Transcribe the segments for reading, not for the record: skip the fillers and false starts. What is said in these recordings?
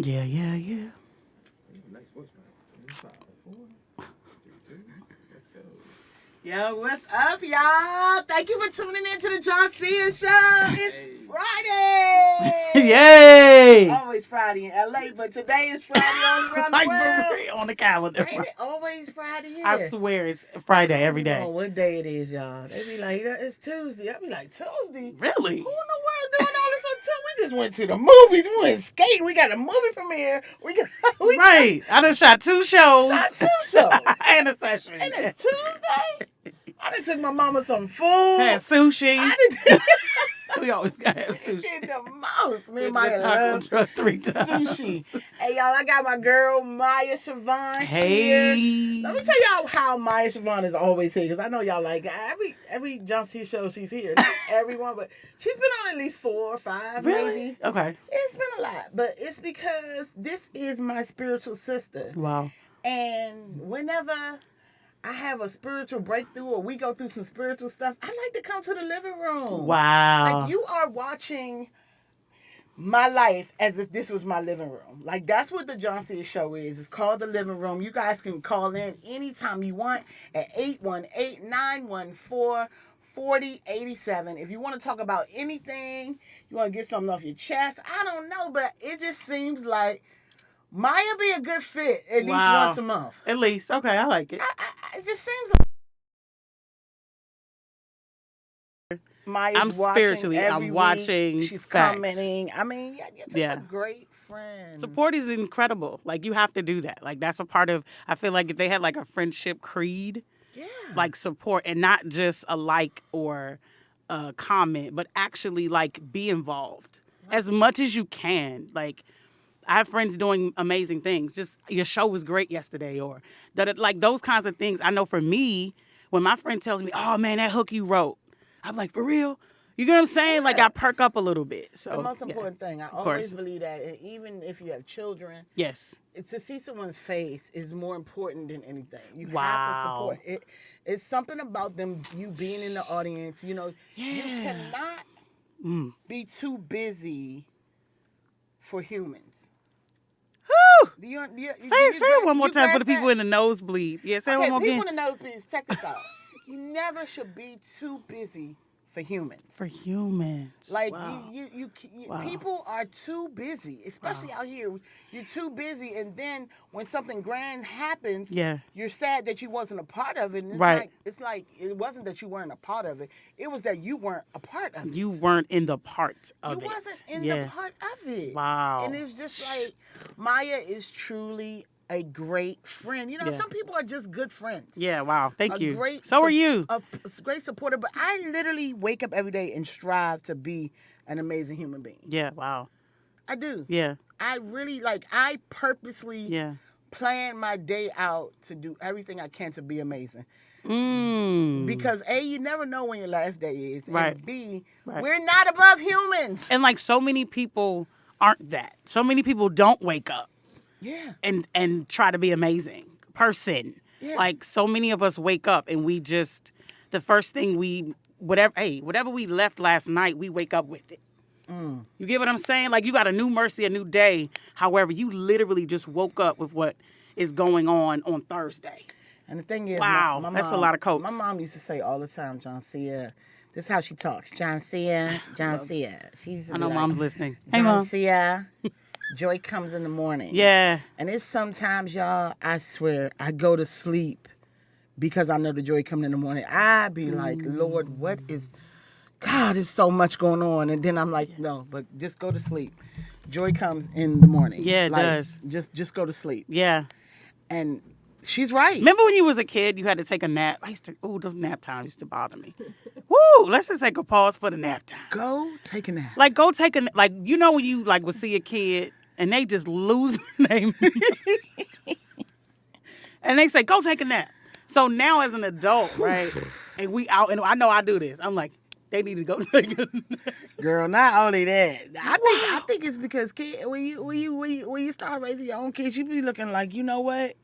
Yeah. Nice voice, man. 5, 4, 3, 2. Let's go. Yo, what's up, y'all? Thank you for tuning in to the JONCEA show. It's Hey. Friday. Yay! Always Friday in LA, but today is Friday all around the Like world. for real on the calendar. Ain't it always Friday here? I swear it's Friday every I don't know day. what day it is, y'all. They be like, it's Tuesday. I be like, Tuesday? Really? Who in the world doing all this on Tuesday? We just went to the movies. We went skating. We got a movie premiere. We Right. I done shot 2 shows. shot 2 shows. And a session. And it's Tuesday. I done took my mama some food. Had sushi. I did We always gotta have did sushi. the most. Me and Went to Maya the taco love truck 3 times. sushi. Hey, y'all, I got my girl Maya Siobhan Hey. here. Let me tell y'all how Maya Siobhan is always here, because I know y'all like every JONCEA show she's here. Not everyone, but she's been on at least 4 or 5, Really? maybe. Okay. It's been a lot, but it's because this is my spiritual sister. Wow. And whenever I have a spiritual breakthrough or we go through some spiritual stuff, I like to come to the living room. Wow. Like, you are watching my life as if this was my living room. Like, that's what the JONCEA show is. It's called The Living Room. You guys can call in anytime you want at 818-914-4087. If you want to talk about anything, you want to get something off your chest, I don't know, but it just seems like Maya be a good fit at least Wow. once a month. At least. Okay, I like it. It just seems like Maya's I'm spiritually, watching I'm every watching week. She's facts. commenting. I mean, you're just Yeah. a great friend. Support is incredible. Like, you have to do that. Like, that's a part of, I feel like if they had like a friendship creed, Yeah. like support, and not just a like or a comment, but actually like be involved as much as you can. Like, I have friends doing amazing things. Just, your show was great yesterday, or that, like those kinds of things. I know for me, when my friend tells me, "Oh man, that hook you wrote," I'm like, "For real?" You get what I'm saying? Like, Yeah. I perk up a little bit. So The most yeah. important thing, I course. always believe that, and even if you have children, Yes. to see someone's face is more important than anything. You have to Wow. support it. It's something about them, you being in the audience. You know, you Yeah. cannot be too busy for humans. Whew. Say Say it one more time for the people in the nosebleeds. Yeah, say it one more people again. in the nosebleeds, check this out. You never should be too busy for humans. For humans. Like, Wow. Wow. people are too busy, especially out here. You're too busy, and then when something grand happens, Yeah. you're sad that you wasn't a part of it. And Right. It's like it wasn't that you weren't a part of it; it was that you weren't a part of it. You weren't in the part of it. You wasn't in Yeah. the part of it. Wow. And it's just like, Maya is truly a great friend. You know, Yeah. some people are just good friends. Yeah, wow. Thank A you. great So are you. A great supporter, but I literally wake up every day and strive to be an amazing human being. Yeah, wow. I do. Yeah. I really, I purposely Yeah. plan my day out to do everything I can to be amazing. Because Because A, you never know when your last day is. Right. And B, Right. we're not above humans. and like so many people aren't that. So many people don't wake up Yeah. and try to be amazing person. Yeah. Like, so many of us wake up and we just, the first thing whatever we left last night, we wake up with it. You get what I'm saying? Like, you got a new mercy, a new day. However, you literally just woke up with what is going on Thursday. And the thing is, Wow, my that's a mom, lot of coats. My mom used to say all the time, JONCEA. This is how she talks. JONCEA. She used to I be know like, mom's listening. Hey, mom. JONCEA. Joy comes in the morning. Yeah. And it's sometimes, y'all, I swear, I go to sleep because I know the joy coming in the morning. I be like, Lord, what is... God, there's so much going on. And then I'm like, no, but just go to sleep. Joy comes in the morning. Yeah, it does. Just go to sleep. Yeah. And she's right. Remember when you was a kid, you had to take a nap? The nap time used to bother me. Woo, let's just take a pause for the nap time. Go take a nap. Like, go take like, you know when you, like, would see a kid and they just lose their and they say, go take a nap. So now as an adult, right, and we out, and I know I do this, I'm like, they need to go take a nap. Girl, not only that, I think it's because when you start raising your own kids, you be looking like, you know what?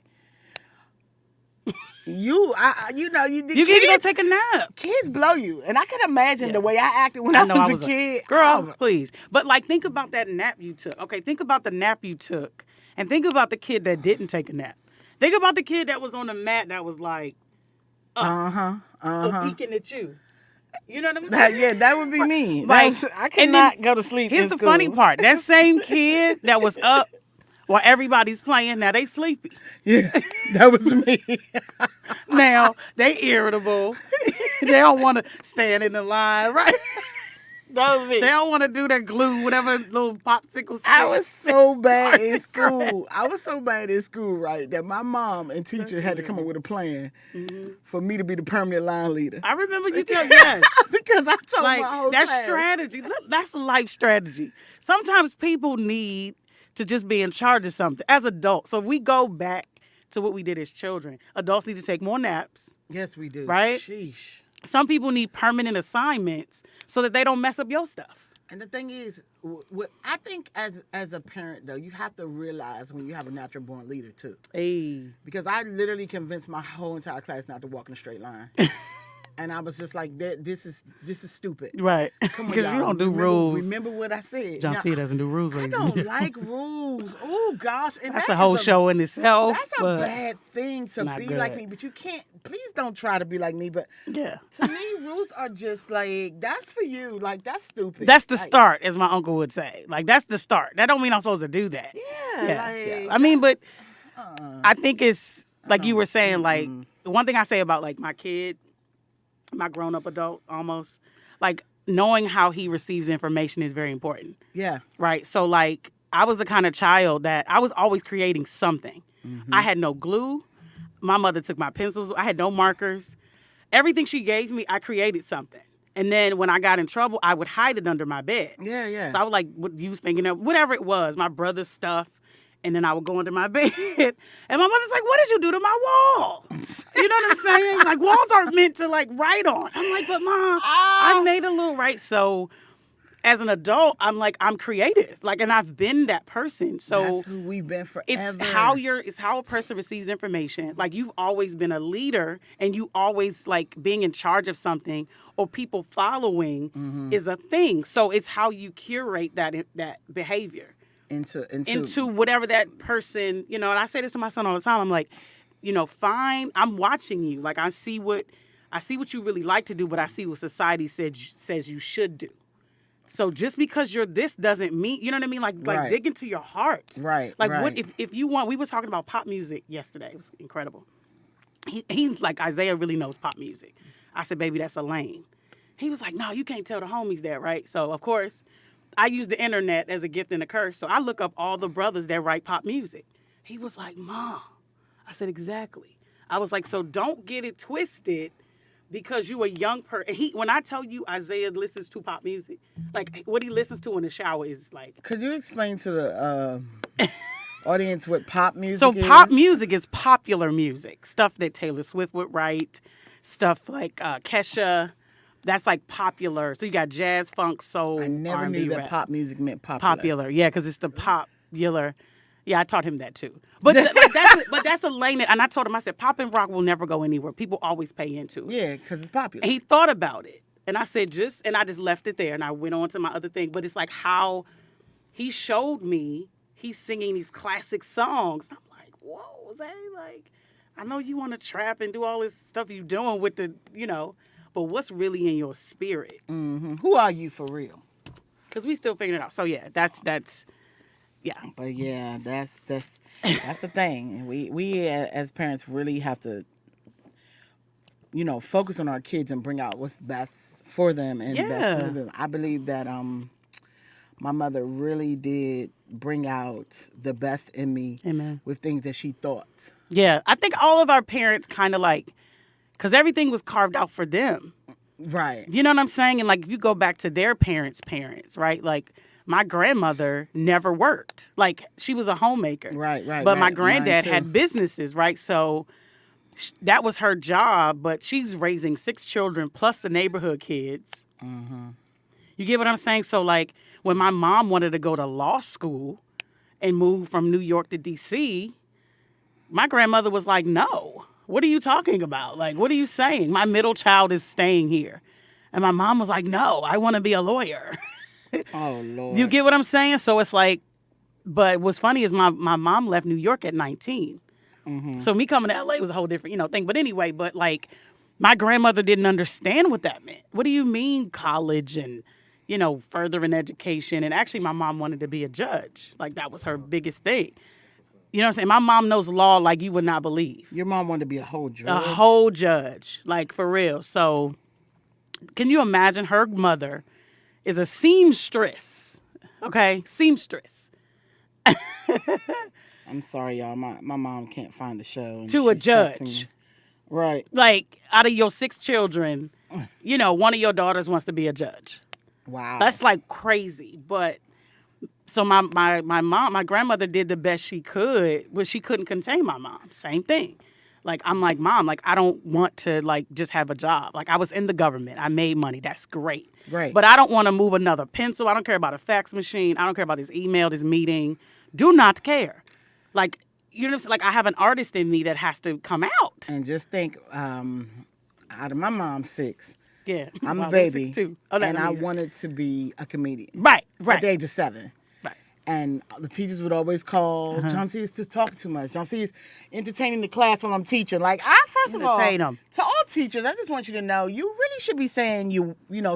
you You need to go take a nap. Kids blow you, and I can imagine the way I acted when I know I was a kid. Girl, Oh, please. But like, think about that nap you took. Okay, think about the nap you took, and think about the kid that didn't take a nap. Think about the kid that was on the mat that was like, peeking at you. You know what I'm saying? yeah, that would be me. Like, I cannot go to sleep. Here's in the school. funny part: that same kid that was up while everybody's playing, now they sleepy. Yeah, that was me. Now they irritable. They don't want to stand in the line, right? That was me. They don't want to do their glue, whatever little popsicle stick. I was so bad in school. I was so bad in school, right, that my mom and teacher had to come up with a plan for me to be the permanent line leader. I remember you tell yes. Because I told Like, my whole that's class. strategy. Look, that's a life strategy. Sometimes people need to just be in charge of something as adults. So if we go back to what we did as children, adults need to take more naps. Yes, we do. Right? Sheesh. Some people need permanent assignments so that they don't mess up your stuff. And the thing is, I think as a parent, though, you have to realize when you have a natural born leader, too. Hey. Because I literally convinced my whole entire class not to walk in a straight line. And I was just like, this is stupid. Right. Come on, Because you y'all. don't do Remember- rules. Remember what I said. JONCEA doesn't do rules, I ladies and don't gentlemen. like rules. Oh, gosh. And That's that a whole is show in itself. That's a but bad thing to not be good. like me. But you can't, please don't try to be like me. But Yeah. to me, rules are just like, that's for you. Like, that's stupid. That's the Like, start, as my uncle would say. Like, that's the start. That don't mean I'm supposed to do that. Yeah. Yeah. Like, I mean, but I think it's, like you were saying, like, one thing I say about, like, my kid, my grown-up adult almost, like, knowing how he receives information is very important, yeah. right? So, like, I was the kind of child that I was always creating something. I had no glue. My mother took my pencils. I had no markers. Everything she gave me, I created something. And then when I got in trouble, I would hide it under my bed. Yeah, yeah. So I would use fingernail, whatever it was, my brother's stuff. And then I would go under my bed. And my mother's like, what did you do to my wall? You know what I'm saying? Like, walls aren't meant to, like, write on. I'm like, but Mom, I made a little right. So as an adult, I'm like, I'm creative. Like, and I've been that person. So That's who we've been forever. it's how a person receives information. Like, you've always been a leader, and you always, like, being in charge of something or people following is a thing. So it's how you curate that behavior into whatever that person, you know. And I say this to my son all the time. I'm like, you know, fine, I'm watching you. Like, I see what you really like to do, but I see what society says you should do. So just because you're this doesn't mean, you know what I mean? Like Right. dig into your heart. Right, Like, right. what if you want? We were talking about pop music yesterday. It was incredible. He's like, Isaiah really knows pop music. I said, baby, that's a lane. He was like, no, you can't tell the homies that, right? So of course, I use the internet as a gift and a curse. So I look up all the brothers that write pop music. He was like, Mom. I said, exactly. I was like, so don't get it twisted because you a young person. When I tell you Isaiah listens to pop music, like what he listens to in the shower is like. Could you explain to the audience what pop music So is? pop music is popular music, stuff that Taylor Swift would write, stuff like Kesha. That's like popular. So you got jazz, funk, soul, I never R&B, knew that rap. pop music meant popular. Popular, yeah, because it's the popular. Yeah, I taught him that too. But that's a lane. And I told him, I said, pop and rock will never go anywhere. People always pay into it. Yeah, because it's popular. And he thought about it. And I said, I just left it there. And I went on to my other thing. But it's like how he showed me he's singing these classic songs. I'm like, whoa, Zay, like, I know you want to trap and do all this stuff you doing with the, you know, but what's really in your spirit? Mm-hmm. Who are you for real? Because we still figuring it out. So, yeah, that's yeah. But yeah, that's the thing. And we as parents really have to, you know, focus on our kids and bring out what's best for them and best for them. I believe that my mother really did bring out the best in me. Amen. With things that she thought. Yeah, I think all of our parents kind of like, because everything was carved out for them. Right. You know what I'm saying? And like, if you go back to their parents, right? Like, my grandmother never worked. Like, she was a homemaker. Right. But my Mine granddad too. had businesses, right? So that was her job, but she's raising 6 children plus the neighborhood kids. Mm-hmm. You get what I'm saying? So, like, when my mom wanted to go to law school and move from New York to D.C., my grandmother was like, no. what are you talking about? Like, what are you saying? My middle child is staying here. And my mom was like, no, I want to be a lawyer. Oh, Lord. You get what I'm saying? So it's like, but what's funny is my mom left New York at 19. So me coming to LA was a whole different, thing. But anyway, but like my grandmother didn't understand what that meant. What do you mean college and, furthering education? And actually my mom wanted to be a judge. Like that was her biggest thing. You know what I'm saying? My mom knows law like you would not believe. Your mom wanted to be a whole judge? A whole judge, like for real. So can you imagine her mother is a seamstress, okay? Seamstress. I'm sorry, y'all. My mom can't find the show. And To a she's texting judge. me. Right. Like out of your 6 children, one of your daughters wants to be a judge. Wow. That's like crazy. But so my grandmother did the best she could, but she couldn't contain my mom. Same thing. Like I'm like, Mom, like I don't want to like just have a job. Like I was in the government. I made money. That's great. Right. But I don't want to move another pencil. I don't care about a fax machine. I don't care about this email, this meeting. Do not care. Like, you know what I'm saying? Like I have an artist in me that has to come out. And just think, out of my mom's 6, Yeah. I'm Wow, a there's baby, 6 too. Oh, no, and no, I you're- wanted to be a comedian. Right. At the age of 7. Right. And the teachers would always call, JONCEA is talking too much. JONCEA is entertaining the class when I'm teaching. Like, first of all, Entertain 'em. to all teachers, I just want you to know, you really should be saying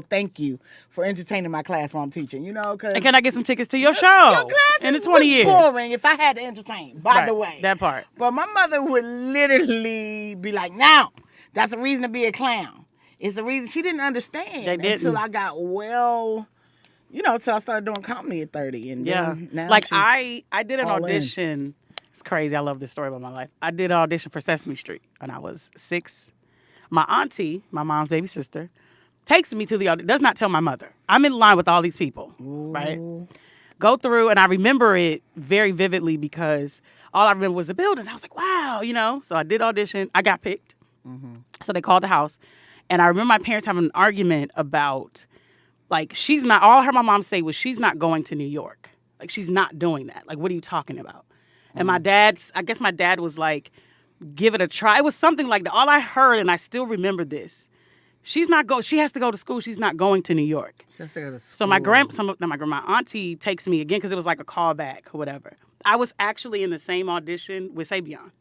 thank you for entertaining my class while I'm teaching, because And can I get some tickets to your show? your class in the was 20 years. boring if I had to entertain, by the Right, way. that part. But my mother would literally be like, now, that's a reason to be a clown. It's a reason. She didn't understand They didn't. until I got till I started doing comedy at 30. And Yeah. then now Like she's I did an all in. audition. It's crazy. I love this story about my life. I did an audition for Sesame Street when I was 6. My auntie, my mom's baby sister, takes me to the audition. Does not tell my mother. I'm in line with all these people, right? Go through, and I remember it very vividly because all I remember was the building. I was like, wow, So I did audition. I got picked. So they called the house. And I remember my parents having an argument about, like, all I heard my mom say was she's not going to New York. Like, she's not doing that. Like, what are you talking about? And my dad was like, give it a try. It was something like that. All I heard, and I still remember this, she has to go to school. She's not going to New York. She has to go to So my auntie takes me again because it was like a callback or whatever. I was actually in the same audition with Sabian.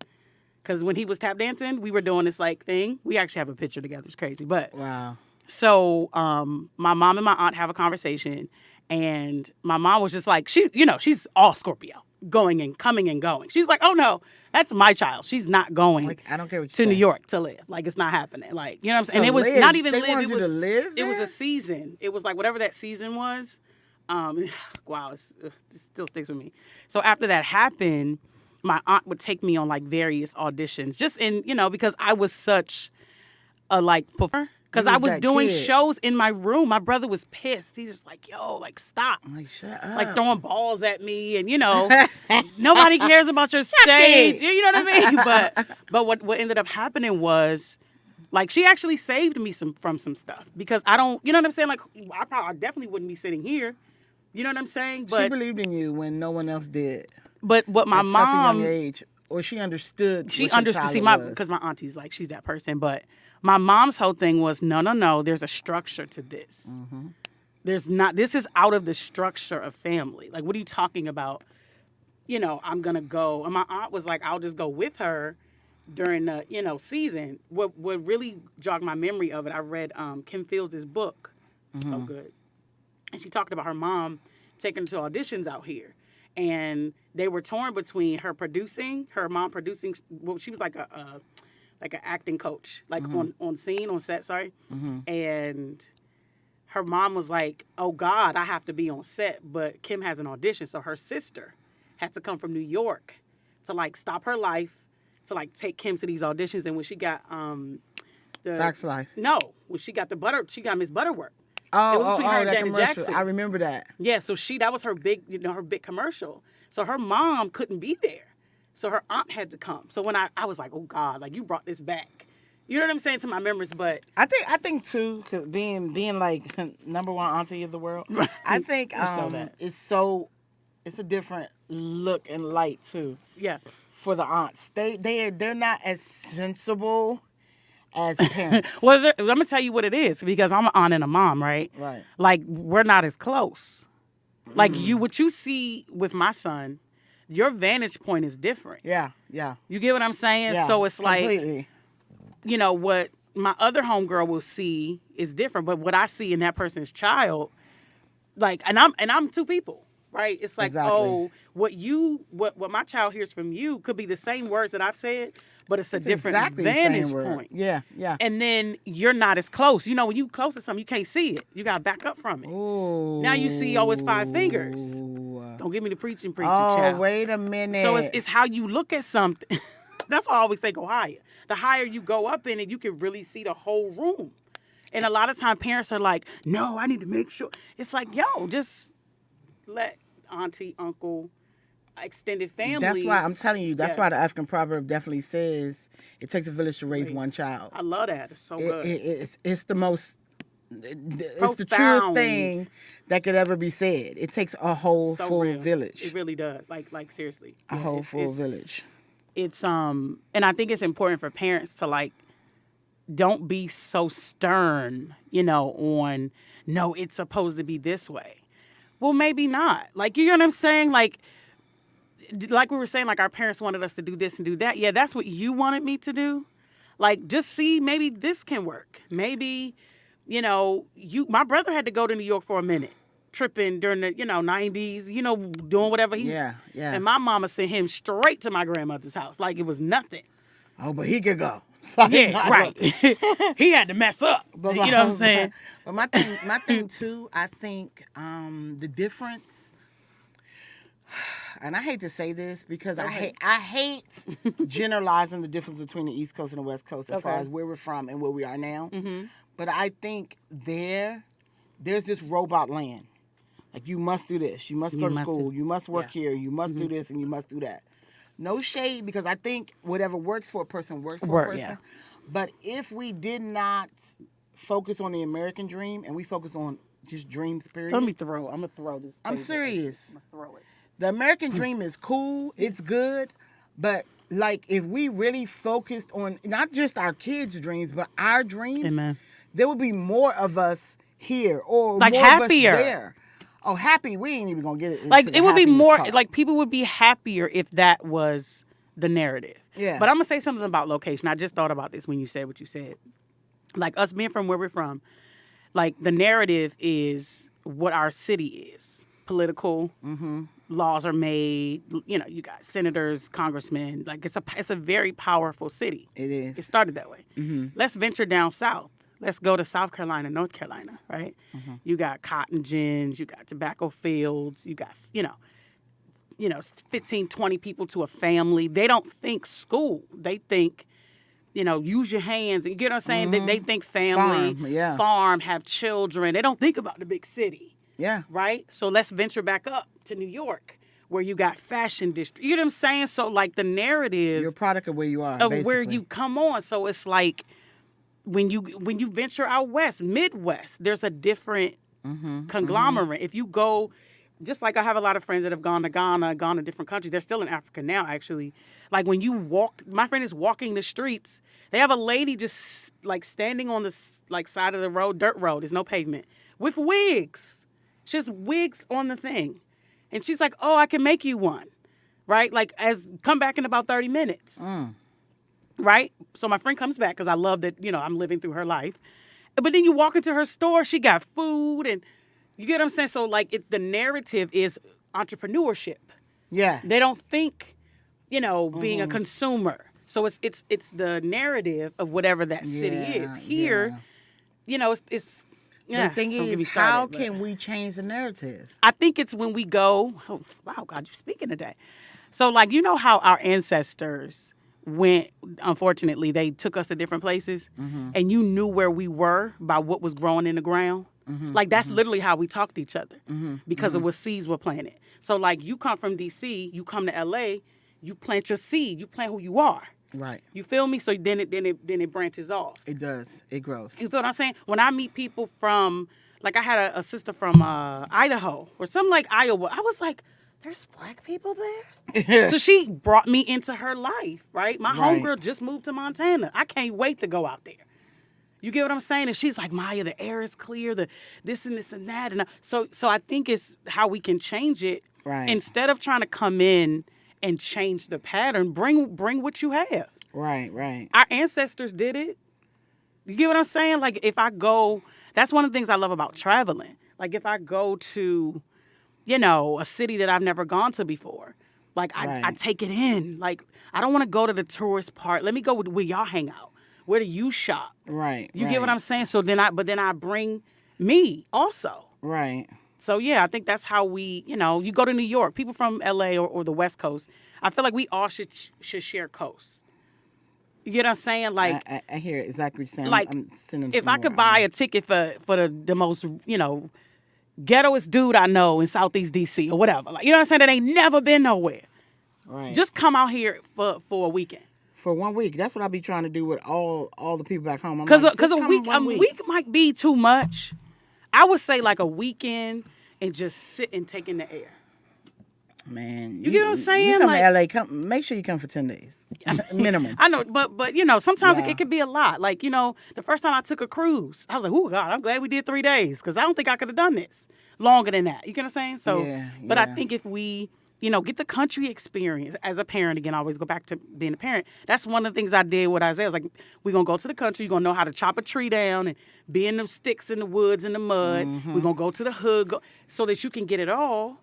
Because when he was tap dancing, we were doing this like thing. We actually have a picture together. It's crazy. But Wow. so my mom and my aunt have a conversation. And my mom was just like, she's all Scorpio, going and coming and going. She's like, oh no, that's my child. She's not going Like, I don't care what you to New say. York to live. Like, it's not happening. Like, you know what I'm saying? To And it was live? not even They live. wanted It you was to live It was there? a season. It was like whatever that season was. Wow, it still sticks with me. So after that happened, my aunt would take me on like various auditions, just in because I was such a performer. Because You I was was that doing kid. shows in my room. My brother was pissed. He just like, yo, like stop. I'm like, shut up. Like throwing balls at me, and nobody cares about your stage. You know what I mean? But what ended up happening was, like, she actually saved me from some stuff because I don't, you know what I'm saying? Like, I definitely wouldn't be sitting here. You know what I'm saying? She But believed in you when no one else did. what my At such a mom, young age, or she understood. she what your understood. See, talent was. because my auntie's like, she's that person. But my mom's whole thing was, no. There's a structure to this. There's not. This is out of the structure of family. Like, what are you talking about? I'm gonna go. And my aunt was like, I'll just go with her during the season. What really jogged my memory of it, I read Kim Fields' book. So good. And she talked about her mom taking her to auditions out here. And they were torn between her mom producing. Well, she was like an acting coach, like on set, sorry. And her mom was like, oh God, I have to be on set, but Kim has an audition. So her sister has to come from New York to like stop her life, to like take Kim to these auditions. And when she got the Facts Life. No, when she got she got Miss Butterworth. It Oh, was between her and that Janet commercial. Jackson. I remember that. Yeah, so that was her big, her big commercial. So her mom couldn't be there. So her aunt had to come. So when I was like, oh God, like you brought this back. You know what I'm saying, to my memories, but I think too, cause being like number one auntie of the world, I think You saw that. it's a different look and light too yeah. for the aunts. They're not as sensible as parents. Well, I'm gonna tell you what it is because I'm an aunt and a mom, right? Right. Like we're not as close. Like what you see with my son, your vantage point is different. Yeah. You get what I'm saying? Yeah, So it's like, completely. What my other homegirl will see is different, but what I see in that person's child, like, and I'm two people, right? It's like, Exactly. what my child hears from you could be the same words that I've said, but it's a different exactly the same vantage word. point. Yeah. And then you're not as close. When you close to something, you can't see it. You gotta back up from it. Ooh. Now you see, it's 5 fingers. Don't give me the preaching, Oh, child. wait a minute. So it's how you look at something. That's why I always say go higher. The higher you go up in it, you can really see the whole room. And a lot of times parents are like, no, I need to make sure. It's like, just let auntie, uncle, extended family. That's why I'm telling you. That's why the African proverb definitely says it takes a village to raise one child. I love that. It's so good. It's the most. It's the truest Profound. thing that could ever be said. It takes a whole So full real. village. It really does. Like seriously. A whole full village. It's and I think it's important for parents to like don't be so stern, on no, it's supposed to be this way. Well, maybe not. Like, you know what I'm saying? Like we were saying, like our parents wanted us to do this and do that. Yeah, that's what you wanted me to do. Like, just see, maybe this can work. Maybe, my brother had to go to New York for a minute, tripping during the, 90s, doing whatever he. Yeah. And my mama sent him straight to my grandmother's house. Like it was nothing. Oh, but he could go. Yeah, right. He had to mess up. You know what I'm saying? But my thing too, I think the difference, and I hate to say this because I hate generalizing the difference between the East Coast and the West Coast as far as where we're from and where we are now. Mm-hmm. But I think there's this robot land. Like, you must do this. You must go to school. You must work here. You must do this and you must do that. No shade, because I think whatever works for a person works for a person. Yeah. But if we did not focus on the American dream and we focus on just dreams, period. Let me throw. I'm going to throw this. I'm serious. I'm going to throw it. The American dream is cool. It's good. But, like, if we really focused on not just our kids' dreams, but our dreams, Amen. There would be more of us here or like more happier. Of us there. Oh, happy, we ain't even going to get it into like, it would be more, part. like, people would be happier if that was the narrative. Yeah. But I'm going to say something about location. I just thought about this when you said what you said. Like, us being from where we're from, like, the narrative is what our city is. Political, laws are made, you got senators, congressmen. Like, it's a very powerful city. It is. It started that way. Let's venture down south. Let's go to South Carolina, North Carolina, right? You got cotton gins, you got tobacco fields, you got, 15, 20 people to a family. They don't think school. They think, use your hands. You get what I'm saying? They think family, farm, have children. They don't think about the big city. Yeah. Right? So let's venture back up to New York, where you got fashion district. You know what I'm saying? So, like, the narrative. You're a product of where you are, of basically. where you come on. So it's like, when you venture out west, Midwest, there's a different conglomerate. If you go, just like I have a lot of friends that have gone to Ghana, gone to different countries. They're still in Africa now, actually. Like, when you walk, my friend is walking the streets. They have a lady just like standing on the side of the road, dirt road. There's no pavement, with wigs. She has wigs on the thing, and she's like, "Oh, I can make you one," right? Like, come back in about 30 minutes. Right? So my friend comes back because I love that, I'm living through her life. But then you walk into her store, she got food, and you get what I'm saying? So, like, the narrative is entrepreneurship. Yeah. They don't think, being a consumer. So it's the narrative of whatever that city is. Here, it's the thing is, how can we change the narrative? I think it's when we go, oh, wow, God, you're speaking today. So, like, how our ancestors went, unfortunately, they took us to different places, and you knew where we were by what was growing in the ground. Like, that's literally how we talked to each other, because of what seeds were planted. So, like, you come from D.C., you come to L.A., you plant your seed, you plant who you are. Right. You feel me? So then it branches off. It does. It grows. You feel what I'm saying? When I meet people from, like, I had a sister from Idaho or something like Iowa, I was like, there's black people there? So she brought me into her life, right? My Right. homegirl just moved to Montana. I can't wait to go out there. You get what I'm saying? And she's like, Maya, the air is clear, the this and this and that. And so I think it's how we can change it. Right. Instead of trying to come in and change the pattern, bring what you have. Right, right. Our ancestors did it. You get what I'm saying? Like if I go, that's one of the things I love about traveling. Like if I go to, a city that I've never gone to before, like I Right. take it in. Like I don't want to go to the tourist part. Let me go where y'all hang out. Where do you shop? Right. You get what I'm saying? So then I bring me also. Right. So yeah, I think that's how we, you go to New York, people from LA or the West Coast. I feel like we all should share coasts. You get what I'm saying? Like I hear exactly what you're saying. like, I'm sending if some I more could out. buy a ticket for the most, ghettoest dude I know in Southeast DC or whatever, like, you know what I'm saying? That ain't never been nowhere. Right. Just come out here for a weekend. for 1 week. That's what I be trying to do with all the people back home. I'm Because like, because just a come week 1 week might be too much. I would say like a weekend and just sit and take in the air. Man, You get what I'm saying? You come Like- to LA, make sure you come for 10 days. Minimum. I know, but sometimes Yeah. it could be a lot. Like, the first time I took a cruise, I was like, oh God, I'm glad we did 3 days because I don't think I could have done this longer than that. You get what I'm saying? So, Yeah, but I yeah. think if we, get the country experience as a parent, again, I always go back to being a parent. That's one of the things I did with Isaiah. I was like, we're going to go to the country. You're going to know how to chop a tree down and be in the sticks in the woods in the mud. Mm-hmm. We're going to go to the hood so that you can get it all.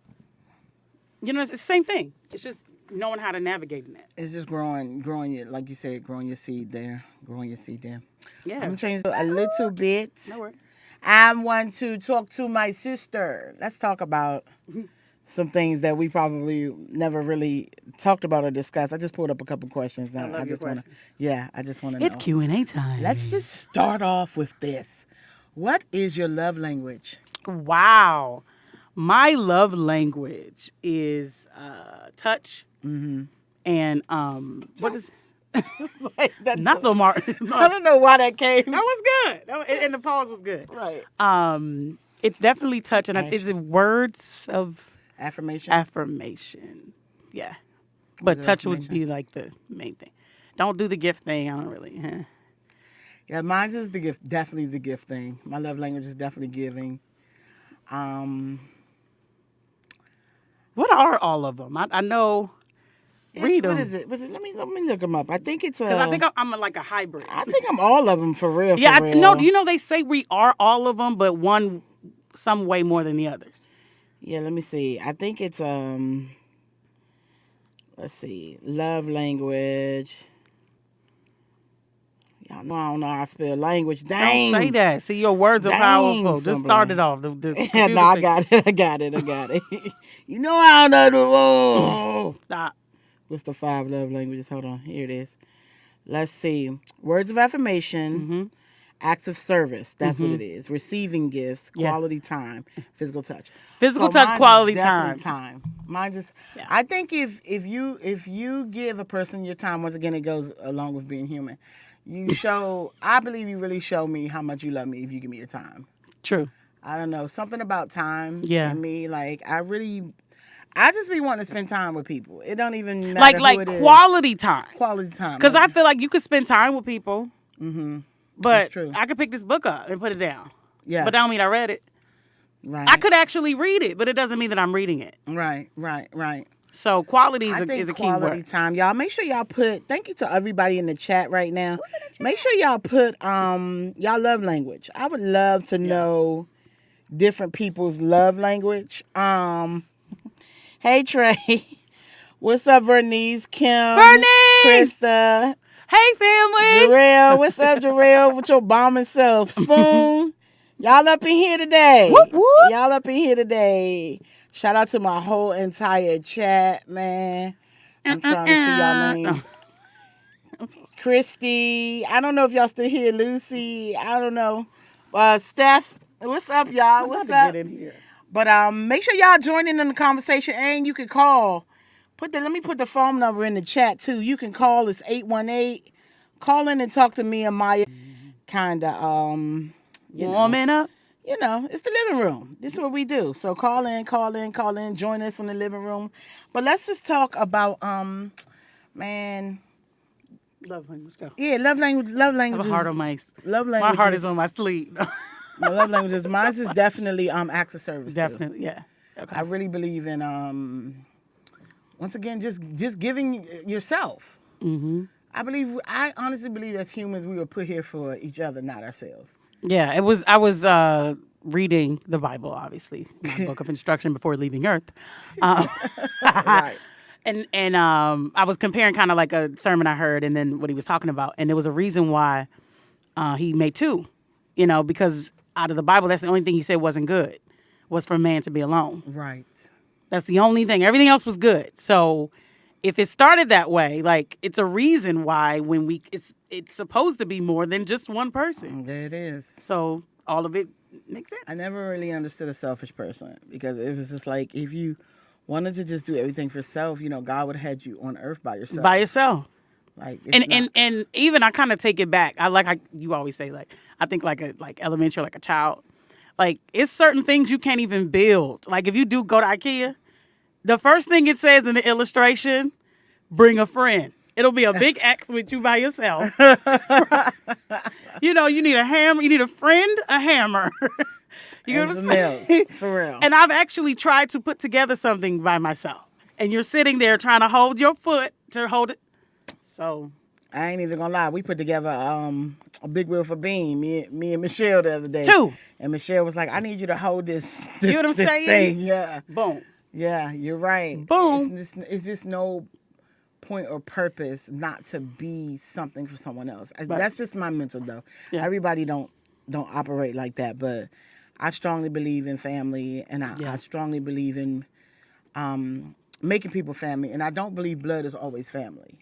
It's the same thing. It's just knowing how to navigate in that. It's just growing your, like you said, growing your seed there. Yeah. I'm going to change a little bit. No worries. I want to talk to my sister. Let's talk about some things that we probably never really talked about or discussed. I just pulled up a couple questions. I love your just want to, questions. I just want to know. It's Q&A time. Let's just start off with this. What is your love language? Wow. My love language is touch. Mm-hmm. And what is That's not the mark. I don't know why that came. That was good. And the pause was good. Right. It's definitely touch, and is it words of Affirmation. Yeah, but it touch would affirmation? be like the main thing. Don't do the gift thing. I don't really. Yeah, mine is the gift. Definitely the gift thing. My love language is definitely giving. What are all of them? I know. Read them. What is it? Let me look them up. I think it's Because I think I'm like a hybrid. I think I'm all of them for real. Yeah, for real. no, they say we are all of them, but one some way more than the others. Yeah, let me see. I think it's let's see, love language. Y'all know I don't know how to spell language. Dang. Don't say that. See, your words are Dang, powerful. Just somebody. start it off. The Yeah, computer no, I fix- got it. You know I don't know the whoa. Stop. What's the 5 love languages? Hold on. Here it is. Let's see. Words of affirmation. Mm-hmm. Acts of service. That's what it is. Receiving gifts. Yeah. Quality time. Physical touch. Physical So touch, mine's quality definitely time. Mine's just. Yeah. I think if you give a person your time, once again it goes along with being human. You show. I believe you really show me how much you love me if you give me your time. True. I don't know, something about time. Yeah. And me, like I just be wanting to spend time with people. It don't even matter Like who it is. quality time. Quality time. Because I feel like you could spend time with people, Mm-hmm. but That's true. I could pick this book up and put it down. Yeah. But that don't mean I read it. Right. I could actually read it, but it doesn't mean that I'm reading it. Right. So quality I is think a key quality word. time, y'all. Make sure y'all put. Thank you to everybody in the chat right now. Make sure y'all put y'all love language. I would love to know different people's love language. Hey Trey, what's up, Vernice, Kim, Krista, Hey, family. Jarrell, what's up, Jarrell, with your bombing self, Spoon. Y'all up in here today. Whoop, whoop. Y'all up in here today. Shout out to my whole entire chat, man. I'm trying to see y'all names. Christy, I don't know if y'all still here. Lucy, I don't know. Steph, what's up, y'all? What's up? Get in here. But make sure y'all join in the conversation, and you can call. Let me put the phone number in the chat too. You can call. It's 818. Call in and talk to me and Maya. Kinda Warming up. you know, it's the living room. This is what we do. So call in, join us on the living room. But let's just talk about man, Love language. Go. yeah, love language. Love I have a languages. heart on my. Love My languages. heart is on my sleeve. My love languages. Mine is definitely acts of service. Too. Definitely, yeah. Okay. I really believe in once again just giving yourself. Mm-hmm. I honestly believe as humans we were put here for each other, not ourselves. Yeah, it was. I was reading the Bible, obviously, my book of instruction before leaving Earth, Right. and I was comparing kind of like a sermon I heard, and then what he was talking about, and there was a reason why he made two, because out of the Bible, that's the only thing he said wasn't good, was for man to be alone. Right. That's the only thing. Everything else was good. So if it started that way, like it's a reason why when it's supposed to be more than just one person. There it is. So all of it makes sense. I never really understood a selfish person because it was just like if you wanted to just do everything for self, God would have had you on earth by yourself. By yourself. Like And even I kind of take it back. I like how you always say I think like elementary, like a child. Like it's certain things you can't even build. Like if you do go to IKEA, the first thing it says in the illustration, bring a friend. It'll be a big X with you by yourself. You need a hammer. You need a friend, a hammer. You know what I'm saying? Nails, for real. And I've actually tried to put together something by myself. And you're sitting there trying to hold your foot to hold it. So I ain't even gonna lie. We put together a big wheel for Bean. Me and Michelle the other day. Two. And Michelle was like, "I need you to hold this. You know what I'm this saying? thing." Yeah. Boom. Yeah, you're right. Boom. It's just no point or purpose not to be something for someone else. Right. That's just my mental though. Yeah. Everybody don't operate like that, but I strongly believe in family, and I strongly believe in making people family, and I don't believe blood is always family.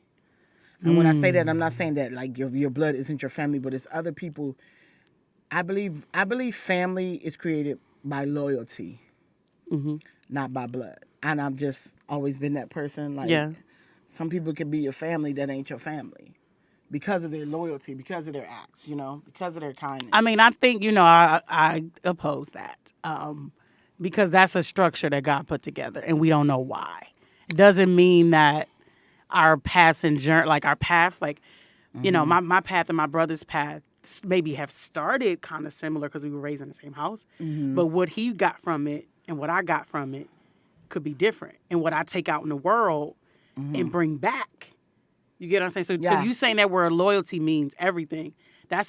And when I say that, I'm not saying that like your blood isn't your family, but it's other people. I believe family is created by loyalty, not by blood. And I've just always been that person. Like, some people can be your family that ain't your family because of their loyalty, because of their acts, because of their kindness. I mean, I think, I oppose that because that's a structure that God put together and we don't know why. It doesn't mean that our paths and journey, like our paths, like, my path and my brother's path maybe have started kind of similar because we were raised in the same house. But what he got from it and what I got from it could be different. And what I take out in the world and bring back. You get what I'm saying? So you saying that word loyalty means everything.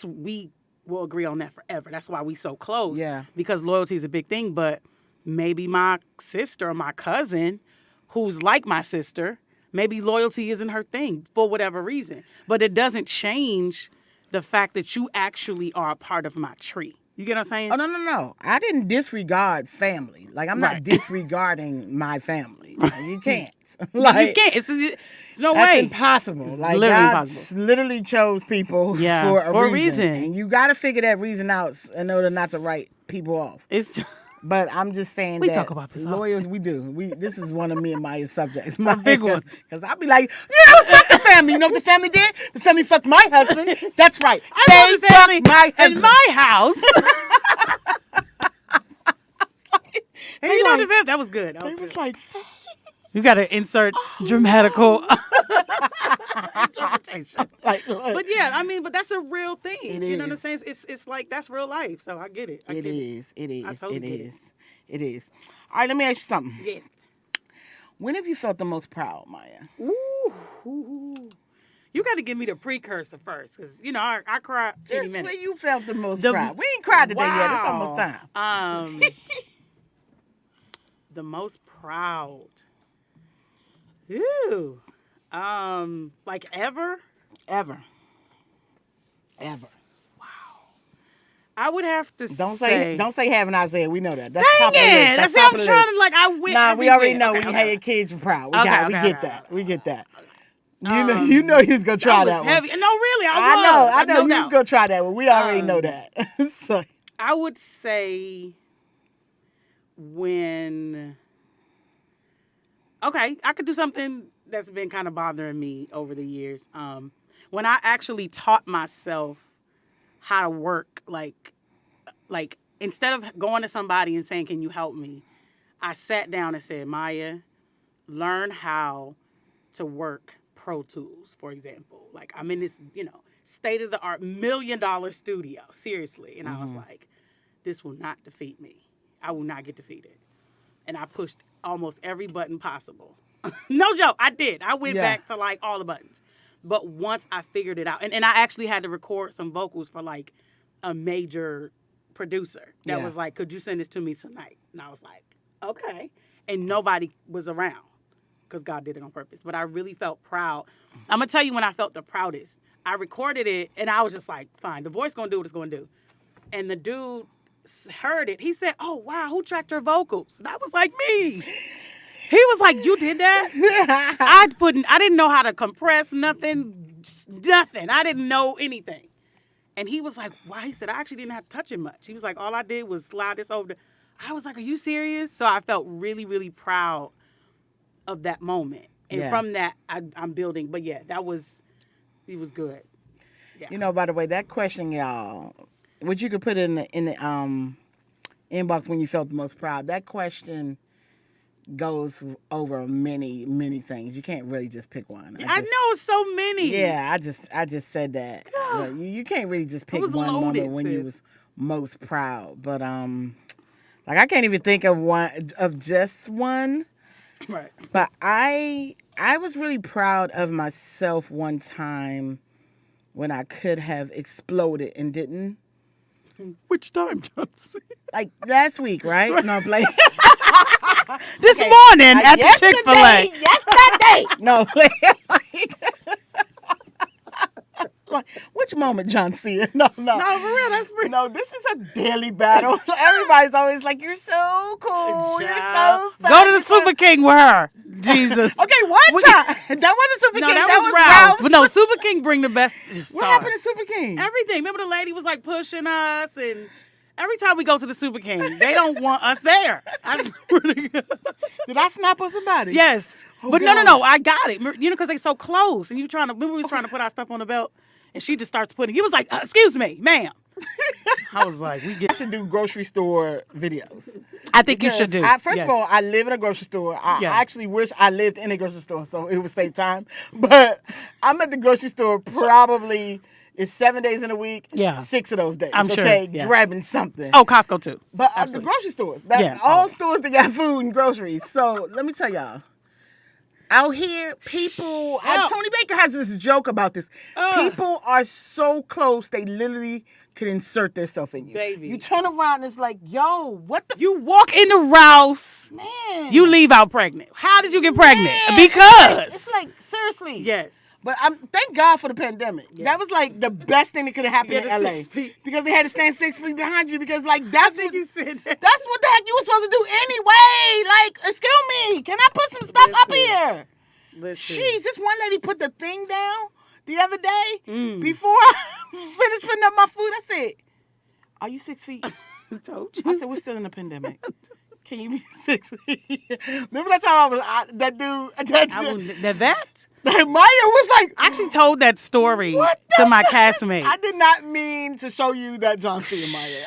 We will agree on that forever. That's why we so close. Yeah. Because loyalty is a big thing. But maybe my sister or my cousin, who's like my sister, maybe loyalty isn't her thing for whatever reason. But it doesn't change the fact that you actually are a part of my tree. You get what I'm saying? Oh, no. I didn't disregard family. Like, I'm not disregarding my family. Like, you can't. Like, you can't. It's no that's way. impossible. Like, literally God impossible. literally chose people for a reason. And you got to figure that reason out in order not to write people off. But I'm just saying we that talk about this lawyers, we do. This is one of me and Maya's subjects. My big one. Because I'll be like, fuck the family. You know what the family did? The family fucked my husband. That's right. I They fucked my husband. in my house. That was good. They was like, you got to insert dramatical interpretation. But yeah, I mean, but that's a real thing. You know what I'm saying? It's like that's real life. So I get it. It is. I totally get it. It is. All right, let me ask you something. Yeah. When have you felt the most proud, Maya? Ooh. You got to give me the precursor first, because I cry any Just minute. when you felt the most proud. We ain't cried today yet. It's Wow. almost time. The most proud. Ooh. Like ever? Ever. I would have to Don't say. say having Isaiah. We know that. That's Dang top of the list. it! That's That's top how I'm of the trying list. to I win. Nah, we already know Okay, when you okay. had your kids, you're proud. We Okay, get that. We get that. You know he was gonna try that was heavy. one. No, really, I know no he was doubt. gonna try that one. We already know that. So, I would say when. Okay, I could do something that's been kind of bothering me over the years. When I actually taught myself how to work, like instead of going to somebody and saying, "Can you help me?" I sat down and said, "Maya, learn how to work Pro Tools, for example. Like I'm in this, state of the art $1 million studio, seriously." And I was like, "This will not defeat me. I will not get defeated." And I pushed almost every button possible. No joke, I did. I went back to like all the buttons. But once I figured it out, and I actually had to record some vocals for like a major producer that was like, "Could you send this to me tonight?" And I was like, "Okay." And nobody was around because God did it on purpose. But I really felt proud. I'm going to tell you when I felt the proudest. I recorded it, and I was just like, fine, the voice going to do what it's going to do. And the dude heard it. He said, "Oh, wow, who tracked her vocals?" And I was like, "Me." He was like, "You did that?" I didn't know how to compress nothing. I didn't know anything. And he was like, "Why?" He said, "I actually didn't have to touch it much." He was like, "All I did was slide this over." I was like, "Are you serious?" So I felt really, really proud of that moment. And from that, I'm building. But yeah, it was good. Yeah. By the way, that question, y'all, which you could put in the inbox when you felt the most proud. That question goes over many, many things. You can't really just pick one. I know so many. Yeah, I just said that. Yeah, you can't really just pick one moment when you was most proud. But like I can't even think of just one. Right. But I was really proud of myself one time when I could have exploded and didn't. Which time, Johnson? Like last week, right? No, like this morning at the Chick-fil-A. Yesterday. No, like, which moment, JONCEA? No. No, for real, that's real. No, this is a daily battle. Everybody's always like, "You're so cool. You're so fun." Go to the Super King with her. Jesus. Okay, one time. That wasn't Super King. That was Ralph. But no, Super King bring the best. What happened to Super King? Everything. Remember the lady was like pushing us, and every time we go to the Super King, they don't want us there. I swear to God. Did I snap on somebody? Yes. Oh, but God. no, I got it. Because they so close, and remember we was trying to put our stuff on the belt, and she just starts putting. He was like, "Excuse me, ma'am." I was like, I should do grocery store videos. I think you should do. First of all, I live in a grocery store. I Yeah. actually wish I lived in a grocery store so it would save time. But I'm at the grocery store probably it's 7 days in a week. Yeah. 6 of those days. I'm sure, Okay, yeah. grabbing something. Oh, Costco too. But the Absolutely. grocery stores. Yeah. All stores that got food and groceries. So let me tell y'all. Out here, people, Tony Baker has this joke about this. People are so close, they literally could insert themselves in you. Baby. You turn around and it's like, yo, what the You walk into Rouse, man? you leave out pregnant. How did you get pregnant? Man, Because. it's like seriously. Yes. But thank God for the pandemic. Yeah. That was like the best thing that could have happened in Yeah, the LA. 6 feet. Because they had to stand 6 feet behind you because like I that's think what you said that. that's what the heck you were supposed to do anyway. Like, excuse me, can I put some stuff up Listen. here? Listen. Jeez, this one lady put the thing down the other day. Mm. Before I finished putting up my food, I said, "Are you 6 feet?" I told you. I said, "We're still in a pandemic. Can you be 6 feet?" Remember that time that dude, That? Maya was like, I actually told that story What to the my fuck? castmates. I did not mean to show you that JONCEA, Maya.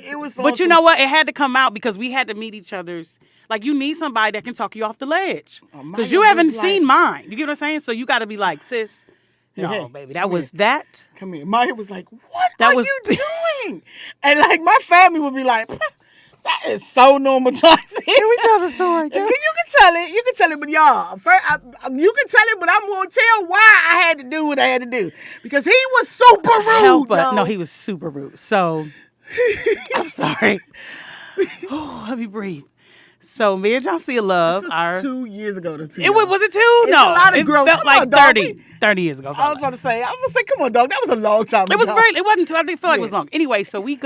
It was so But you know what? It had to come out because we had to meet each other's. Like, you need somebody that can talk you off the ledge. Maya Because you was haven't like- seen mine. You get what I'm saying? So you got to be like, sis, no, Hey, baby, that come was here. that. Come here. Maya was like, "What That are was you doing?" And like my family would be like, "That is so normal, JONCEA." Can we tell the story? You can tell it. You can tell it, but y'all, you can tell it, but I'm going to tell why I had to do what I had to do. Because he was super rude. No, he was super rude. So, I'm sorry. Oh, let me breathe. So, me and JONCEA love This was our... 2 years ago. Was it two? It's No, a lot of it growth. felt Come like on, dog. 30 years ago. I was about to say, come on, dog. That was a long time It was ago. it wasn't too, I think, feel like it was Yeah. long. Anyway, so we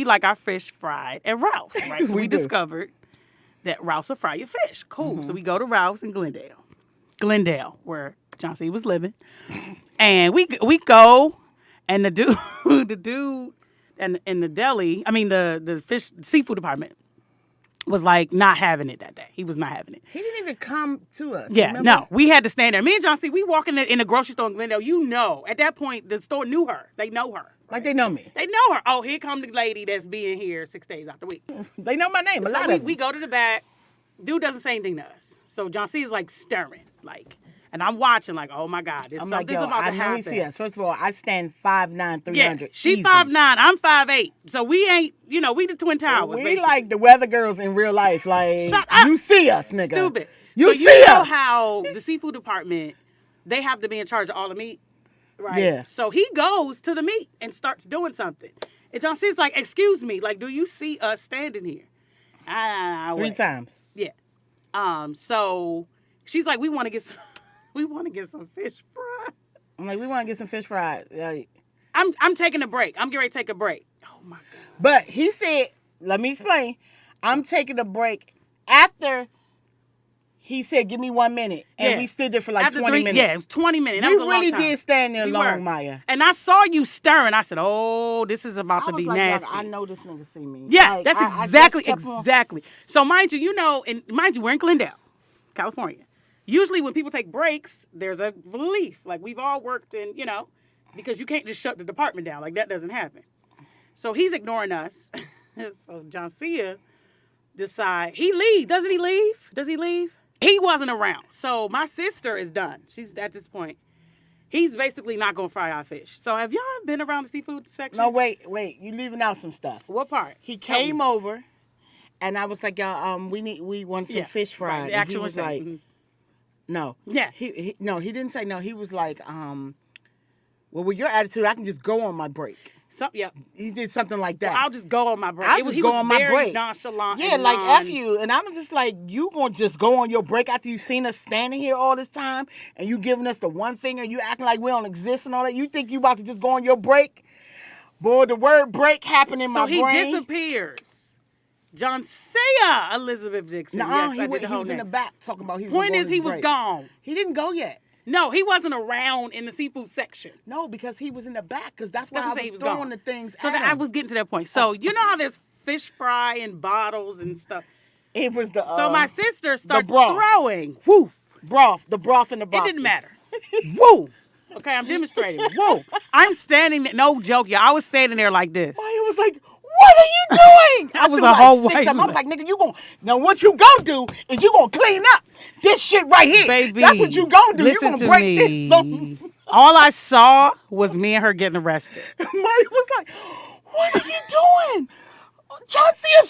like our fish fried at Ralph's, right? So We we do. discovered that Ralph's will fry your fish. Cool. So we go to Ralph's in Glendale, where JONCEA was living. And we go, and the dude and in the deli, I mean the seafood department, was like not having it that day. He was not having it. He didn't even come to us. Yeah, remember? no, we had to stand there. Me and John C, we walking in the grocery store in Glendale. You know, at that point, the store knew her. They know her. Like they know me. They know her. Oh, here come the lady that's being here 6 days out the week. They know my name. A lot So of them. we go to the back. Dude doesn't say anything to us. So John C is like stirring, like, and I'm watching, like, oh my God, I'm like, something's yo, about I to know happen. he see us. First of all, I stand 5'9", 300. Yeah, she easy. 5'9", I'm 5'8". So we ain't, we the Twin Towers. We basically. like the weather girls in real life. Like, Shut up. you see us, nigga. Stupid. You so see you know us. how the seafood department, they have to be in charge of all the meat, right? Yeah. So he goes to the meat and starts doing something. And John C's like, excuse me, like, do you see us standing here? Three Wait. times. Yeah. So she's like, we want to get some fish fry. I'm like, we want to get some fish fried. Like, I'm taking a break. I'm getting ready to take a break. Oh my God. but he said, let me explain. I'm taking a break after he said, give me 1 minute. And Yeah. we stood there for like After 20 minutes. Yeah, 20 minutes. That We was a long really time. did stand there We long, were. Maya. And I saw you stirring. I said, oh, this is about I to was be like, nasty. I know this nigga see me. Yeah, Like, that's I just exactly. kept on- So mind you, we're in Glendale, California. Usually when people take breaks, there's a relief. Like we've all worked in, because you can't just shut the department down. Like that doesn't happen. So he's ignoring us. So JONCEA decide he leaves. Doesn't he leave? Does he leave? He wasn't around. So my sister is done. She's at this point. He's basically not gonna fry our fish. So have y'all been around the seafood section? No, wait. You leaving out some stuff. What part? He came over, and I was like, y'all, we want some fish Right, fried. the And actual he was thing. like, Mhm. no. Yeah. He didn't say no. He was like, well, with your attitude, I can just go on my break. Yeah. He did something like that. I'll just go on my break. I'll He just was go on my very break. nonchalant. Yeah, and like F you. And I'm just like, you gonna just go on your break after you seen us standing here all this time and you giving us the one finger, you acting like we don't exist and all that. You think you about to just go on your break? Boy, the word break happened in my So he brain. disappears. JONCEA Elizabeth Dixon. No, Yes, he I did the whole was in the name. back talking about he was Point gonna go is, on he his was break. gone. He didn't go yet. No, he wasn't around in the seafood section. No, because he was in the back. Because that's why That's what I'm I saying, was he was throwing gone. the things So at I him. was getting to that point. So you know how there's fish fry in bottles and stuff. It was the So my sister starts broth. throwing. Woof. the broth in the It box. didn't matter. Woo. Okay, I'm demonstrating. Woo. I'm standing there. No joke, y'all. I was standing there like this. Maya was like, "What are you doing?" I was threw a whole six white of them. I was look. like, "Nigga, now what you gonna do is you gonna clean up this shit right here, Baby, That's what you gonna do. You listen gonna to break me. this." So All I saw was me and her getting arrested. Maya was like, "What are you doing?" JONCEA,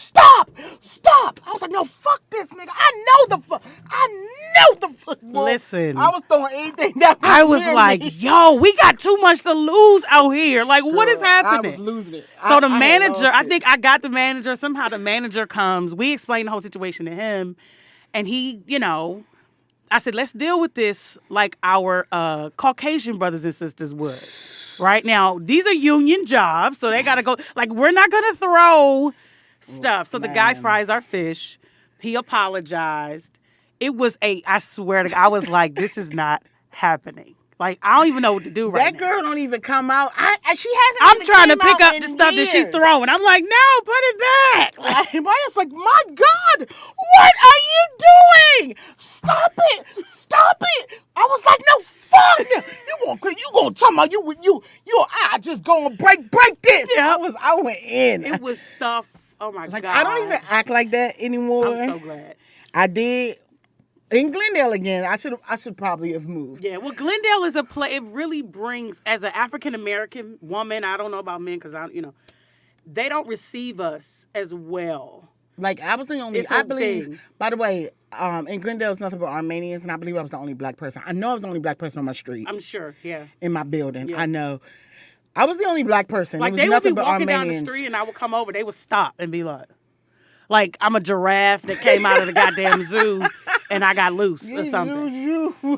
stop! I was like, no, fuck this nigga. I know the fuck. Boy. Listen. I was throwing anything that I was near like, me. yo, we got too much to lose out here. Like, what is Girl, happening? I was losing it. So the I had manager, lost I it. think I got the manager. Somehow the manager comes. We explain the whole situation to him. And he, I said, let's deal with this like our Caucasian brothers and sisters would. Right now, these are union jobs. So they got to go. Like, we're not going to throw stuff. So the guy Man. fries our fish. He apologized. It was I swear to God, I was like, this is not happening. Like, I don't even know what to do right That now. girl don't even come out. She hasn't. I'm even trying to came pick out up the in stuff that she's years. throwing. I'm like, no, put it back. Like, Maya's like, my God, what are you doing? Stop it! I was like, no, fuck. You gonna talk about I just gonna break this. Yeah. I went in. it was stuff. Oh my like God. I don't even act like that anymore. I'm so glad. I did in Glendale again. I should probably have moved. Yeah, well, Glendale is a place. It really brings, as an African American woman, I don't know about men because they don't receive us as well. Like I was the only. It's I a believe. thing. By the way, in Glendale it's nothing but Armenians, and I believe I was the only black person. I know I was the only black person on my street. I'm sure. Yeah. In my building. Yeah. I know. I was the only black person. Like it was they would be nothing but walking down the Armenians. street and I would come over. They would stop and be like I'm a giraffe that came out of the goddamn zoo and I got loose or something.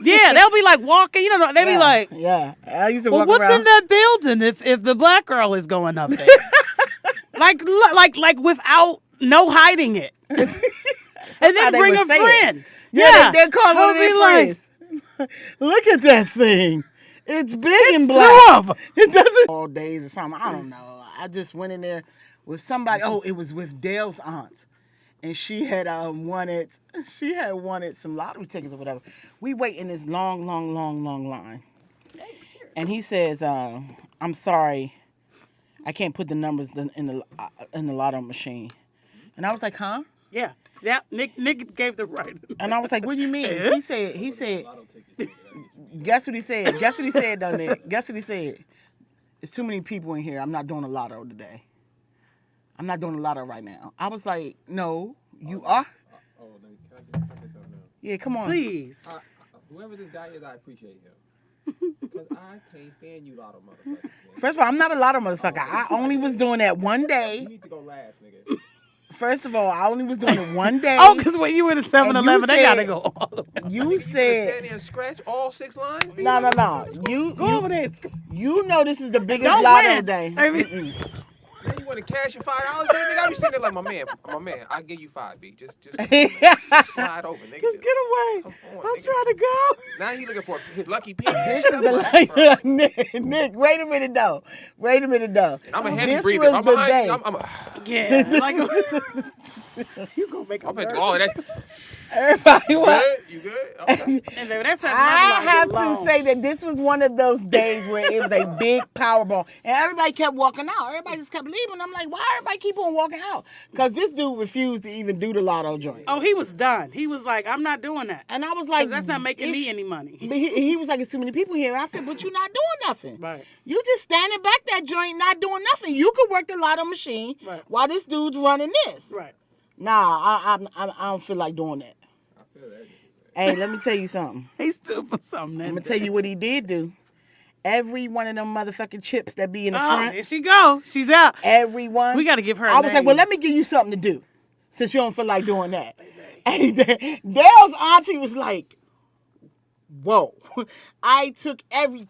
Yeah, they'll be like walking. They'll be like, yeah. I used to well, walk what's around. in that building if the black girl is going up there? like without no hiding it. And how then they bring would a say it. friend. Yeah, they're calling They'll it their be like, friends. Look at that thing. It's big and It's black. two of 'em. It doesn't. All days or something. I don't know. I just went in there with somebody. Oh, it was with Dale's aunt. and she had wanted some lottery tickets or whatever. We wait in this long line, and he says, "I'm sorry, I can't put the numbers in the lotto machine." And I was like, "Huh?" Yeah. Nick gave the right. And I was like, "What do you mean?" He said, "Guess what he said? Guess what he said, though, Nick? Guess what he said? There's too many people in here. I'm not doing a lotto today. I'm not doing a lotto right now." I was like, "No, you are." Can I say something now? Yeah, come on. Please. Whoever this guy is, I appreciate him. Because I can't stand you lotto motherfuckers. Man. First of all, I'm not a lotto motherfucker. I only was doing that one You day. need to go last, nigga. First of all, I only was doing it one day. Oh, because when you were at 7-Eleven, they got to said- go all the way. You said, Stand there and scratch all 6 lines? no. Go over there. You know this is the biggest Don't lotto win. day. I mean- Mm-mm. Man, you want to cash your $5 in, nigga? I be sitting there like, my man, I'll give you 5, B. Just slide over, nigga. Just get away. Come on, I'm nigga. trying to go. Now he looking for his lucky penny. This is the Nick, wait a minute though. I'm a heavy This breather. was I'm the behind day. you. Yeah. Like, you going to make a I'm finna do all of that. Everybody, what? Good? You good? Okay. And baby, that's I have to say that this was one of those days where it was a big Powerball, and everybody kept walking out. Everybody just kept leaving. I'm like, why everybody keep on walking out? Because this dude refused to even do the lotto joint. Oh, he was done. He was like, I'm not doing that. And I was like, 'Cause that's not making me any money. But he was like, it's too many people here. I said, but you're not doing nothing. Right. You just standing back that joint, not doing nothing. You could work the lotto machine Right. while this dude's running this. Right. Nah, I don't feel like doing that. I feel that. Hey, let me tell you something. He stood for something. I'm gonna tell you what he did do. Every one of them motherfucking chips that be in the Oh, front, there she go. She's out. everyone. We got to give her a I was like, name. well, let me give you something to do, since you don't feel like doing that. And Dale's auntie was like, whoa. I took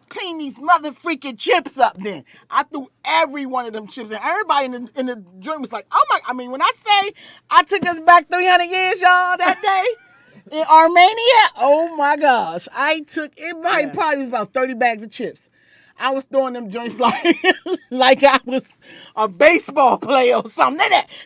clean these mother freaking chips up then. I threw every one of them chips and everybody in the joint was like, oh my, I mean, when I say I took us back 300 years, y'all, that day in Armenia, oh my gosh. I took, probably was about 30 bags of chips. I was throwing them joints like I was a baseball player or something.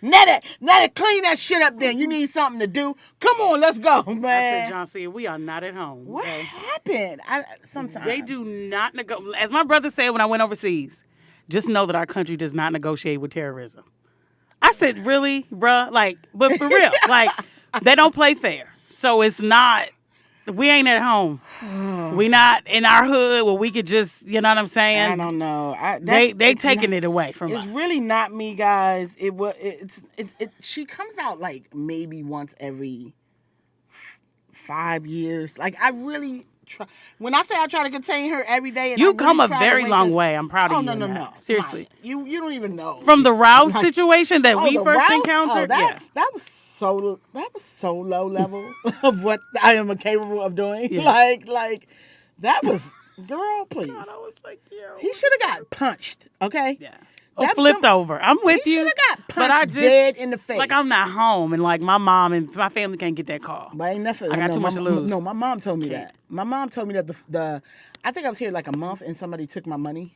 Net it, clean that shit up then. You need something to do. Come on, let's go, I man. said, JONCEA, we are not at home. What okay? happened? Sometimes They do not negotiate. As my brother said when I went overseas, just know that our country does not negotiate with terrorism. I said, really, bruh? Like, but for real, like, they don't play fair. So it's not, we ain't at home. We not in our hood where we could just, you know what I'm saying? I don't know. They taking it away from It's us. really not me, guys. She comes out like maybe once every 5 years. Like I really try. When I say I try to contain her every day, and You I really come a try to very wake long up- way. I'm proud of Oh you. no, on no, that. no. Seriously. Mike, you don't even know. From the Rouse Like- situation that we the first routes? encountered, That was so low level of what I am capable of doing. Yeah. Like that was, girl, please. God, I was like, yo. He should have got punched. Okay. Yeah. Or That- flipped over. I'm with He you. should have got punched But I just, dead in the face. like, I'm not home, and like my mom and my family can't get that call. But ain't nothing. I got no, too much to lose. No, my mom told me Can't. that. My mom told me that the I think I was here like a month and somebody took my money,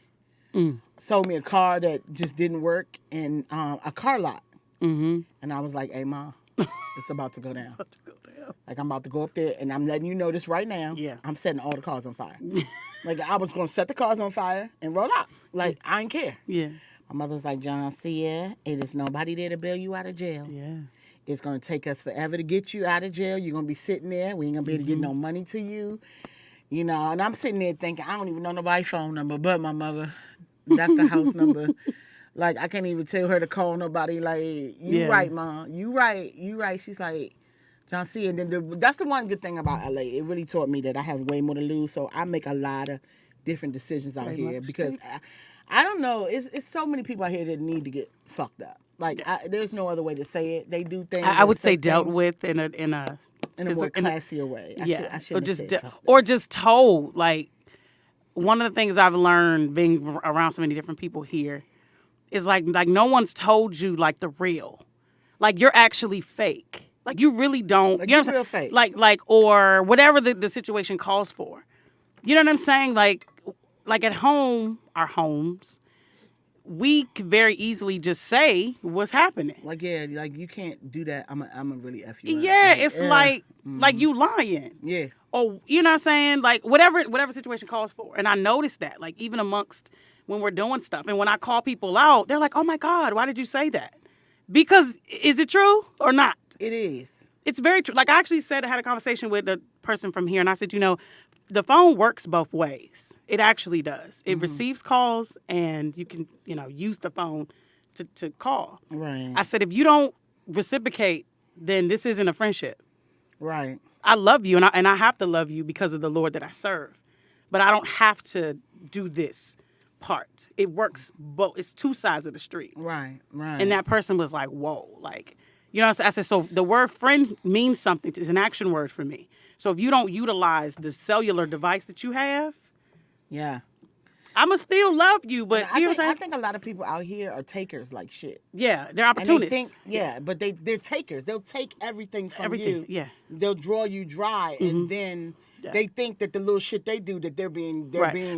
sold me a car that just didn't work, and a car lot. Mm-hmm. And I was like, hey, Mom, it's about to go down. Like, I'm about to go up there, and I'm letting you know this right now. Yeah. I'm setting all the cars on fire. Like, I was going to set the cars on fire and roll out. Like, I ain't care. Yeah. My mother was like, JONCEA, it is nobody there to bail you out of jail. Yeah. It's going to take us forever to get you out of jail. You're going to be sitting there. We ain't going to be able to get no money to you. You know, and I'm sitting there thinking, I don't even know nobody's phone number but my mother. That's the house number. Like, I can't even tell her to call nobody. Like, you Yeah. right, Mom. You right. She's like, JONCEA. And then that's the one good thing about LA. It really taught me that I have way more to lose. So I make a lot of different decisions out here because I don't know. It's so many people out here that need to get fucked up. Like, there's no other way to say it. They do things. I would say say dealt things with in a in a more classier way. I shouldn't have said fucked up. or just told. Like, one of the things I've learned being around so many different people here is like no one's told you like the real. Like, you're actually fake. Like, you really don't. Like, you know you're what I'm saying? real fake. Like or whatever the situation calls for. You know what I'm saying? Like at home, our homes, we could very easily just say what's happening. Like, yeah, like you can't do that. I'm a really F you up. Yeah, it's yeah. like you lying. Yeah. Or you know what I'm saying? Like whatever situation calls for. And I noticed that, like even amongst when we're doing stuff and when I call people out, they're like, "Oh my God, why did you say that?" Because is it true or not? It is. It's very true. Like I actually I had a conversation with a person from here and I said, the phone works both ways. It actually does. It receives calls and you can, use the phone to call. Right. I said, if you don't reciprocate, then this isn't a friendship. Right. I love you and I have to love you because of the Lord that I serve. But I don't have to do this part. It works both. It's two sides of the street. Right. Right. And that person was like, whoa, like, I said, so the word friend means something. It's an action word for me. So if you don't utilize the cellular device that you have, yeah, I'm going to still love you. But I think a lot of people out here are takers like shit. Yeah, they're And opportunists. but they're takers. They'll take everything from you. Yeah. They'll draw you dry, and then they think that the little shit they do that they're being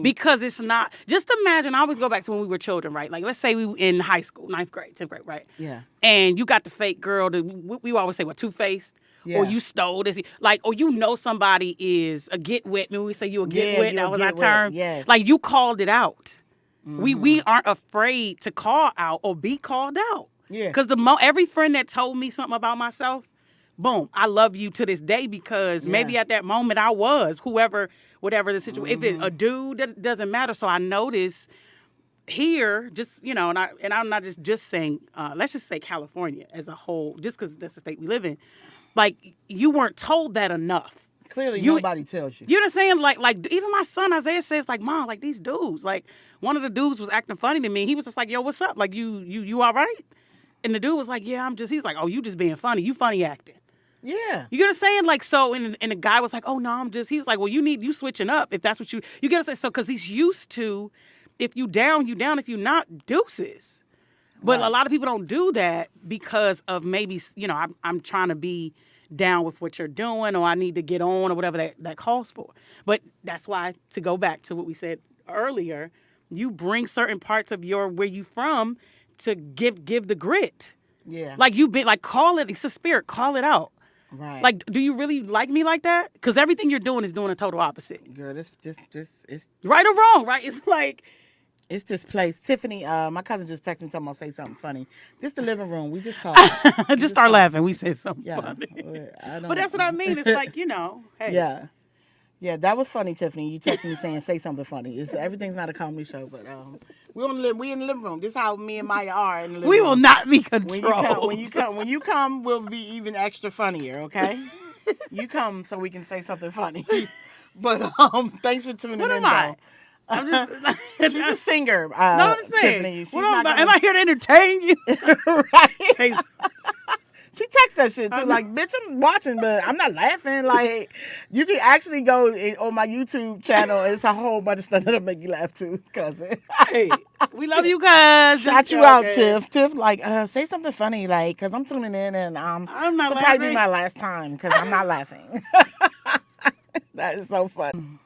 because it's not. Just imagine. I always go back to when we were children, right? Like let's say we were in high school, 9th grade, 10th grade, right? Yeah. And you got the fake girl. We always say what, two-faced. Yeah. Or you stole this, like, or somebody is a get wet. When we say you a get wet, that was our term. Yes. Like you called it out. We aren't afraid to call out or be called out. Yeah. Because every friend that told me something about myself, boom, I love you to this day because maybe at that moment I was whatever the situation. If it's a dude, that doesn't matter. So I noticed here, just and I'm not just saying. Let's just say California as a whole, just because that's the state we live in. Like you weren't told that enough. Clearly, nobody tells you. You know what I'm saying? Like even my son Isaiah says, like, Mom, like these dudes, like one of the dudes was acting funny to me. He was just like, yo, what's up? Like you all right? And the dude was like, yeah, he's like, oh, you just being funny. You funny acting. Yeah. You get what I'm saying? Like, so, and the guy was like, oh, no, he was like, well, you switching up if that's what you get what I'm saying? So, because he's used to, if you down, if you not, deuces. But a lot of people don't do that because of maybe, I'm trying to be down with what you're doing or I need to get on or whatever that calls for. But that's why, to go back to what we said earlier, you bring certain parts of where you from to give the grit. Yeah. Like call it, it's a spirit, call it out. Right. Like, do you really like me like that? Because everything you're doing is doing a total opposite. Girl, this it's right or wrong, right? It's like it's this place. Tiffany, my cousin just texted me talking about say something funny. This the living room. We just talked. just start laughing. We said something funny. But that's what I mean. It's like, hey. Yeah. Yeah, that was funny, Tiffany. You texted me saying say something funny. Everything's not a comedy show, but we in the living room. This is how me and Maya are in the living room. We will not be controlled. When you come, we'll be even extra funnier, okay? You come so we can say something funny. But thanks for tuning in. What am I? I'm just she's a singer. No, I'm saying. Tiffany. Am I here to entertain you? Right. She texts that shit too. Like, bitch, I'm watching, but I'm not laughing. Like, you can actually go on my YouTube channel. It's a whole bunch of stuff that'll make you laugh too, cousin. Hey, we love you, cuz. Shout you out, Tiff. Tiff, like, say something funny, like, cause I'm tuning in and I'm not it'll laughing. probably be my last time, cause I'm not laughing. That is so fun.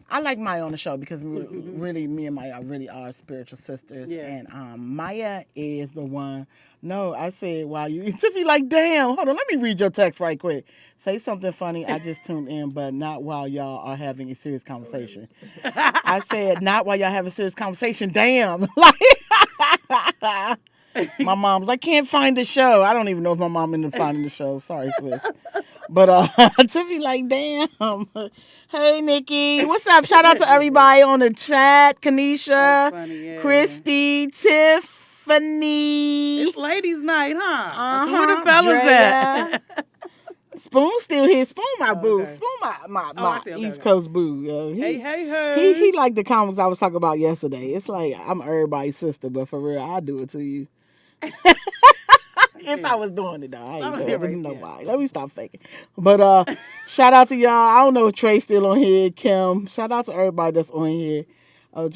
I like Maya on the show because really, me and Maya really are spiritual sisters. Yeah. And Maya is the one. No, I said, wow, Tiffany, like, damn, hold on, let me read your text right quick. Say something funny. I just tuned in, but not while y'all are having a serious conversation. I said, not while y'all have a serious conversation. Damn. Like, my mom's like, can't find the show. I don't even know if my mom ended up finding the show. Sorry, Swiss. But Tiffany like, damn. Hey, Nikki. What's up? Shout out to everybody on the chat. Kanisha, Funny, Christy, Tiffany. It's ladies' night, huh? Uh-huh. Where the fellas Drea. at? Spoon's still here. Spoon my boo. Okay. Spoon my I see. Okay, East Coast boo. Yo. Hey. He like the comics I was talking about yesterday. It's like, I'm everybody's sister, but for real, I'll do it to you. If I was doing it though, I ain't doing it to nobody. Let me stop faking. But shout out to y'all. I don't know if Trey's still on here. Kim. Shout out to everybody that's on here. Oh,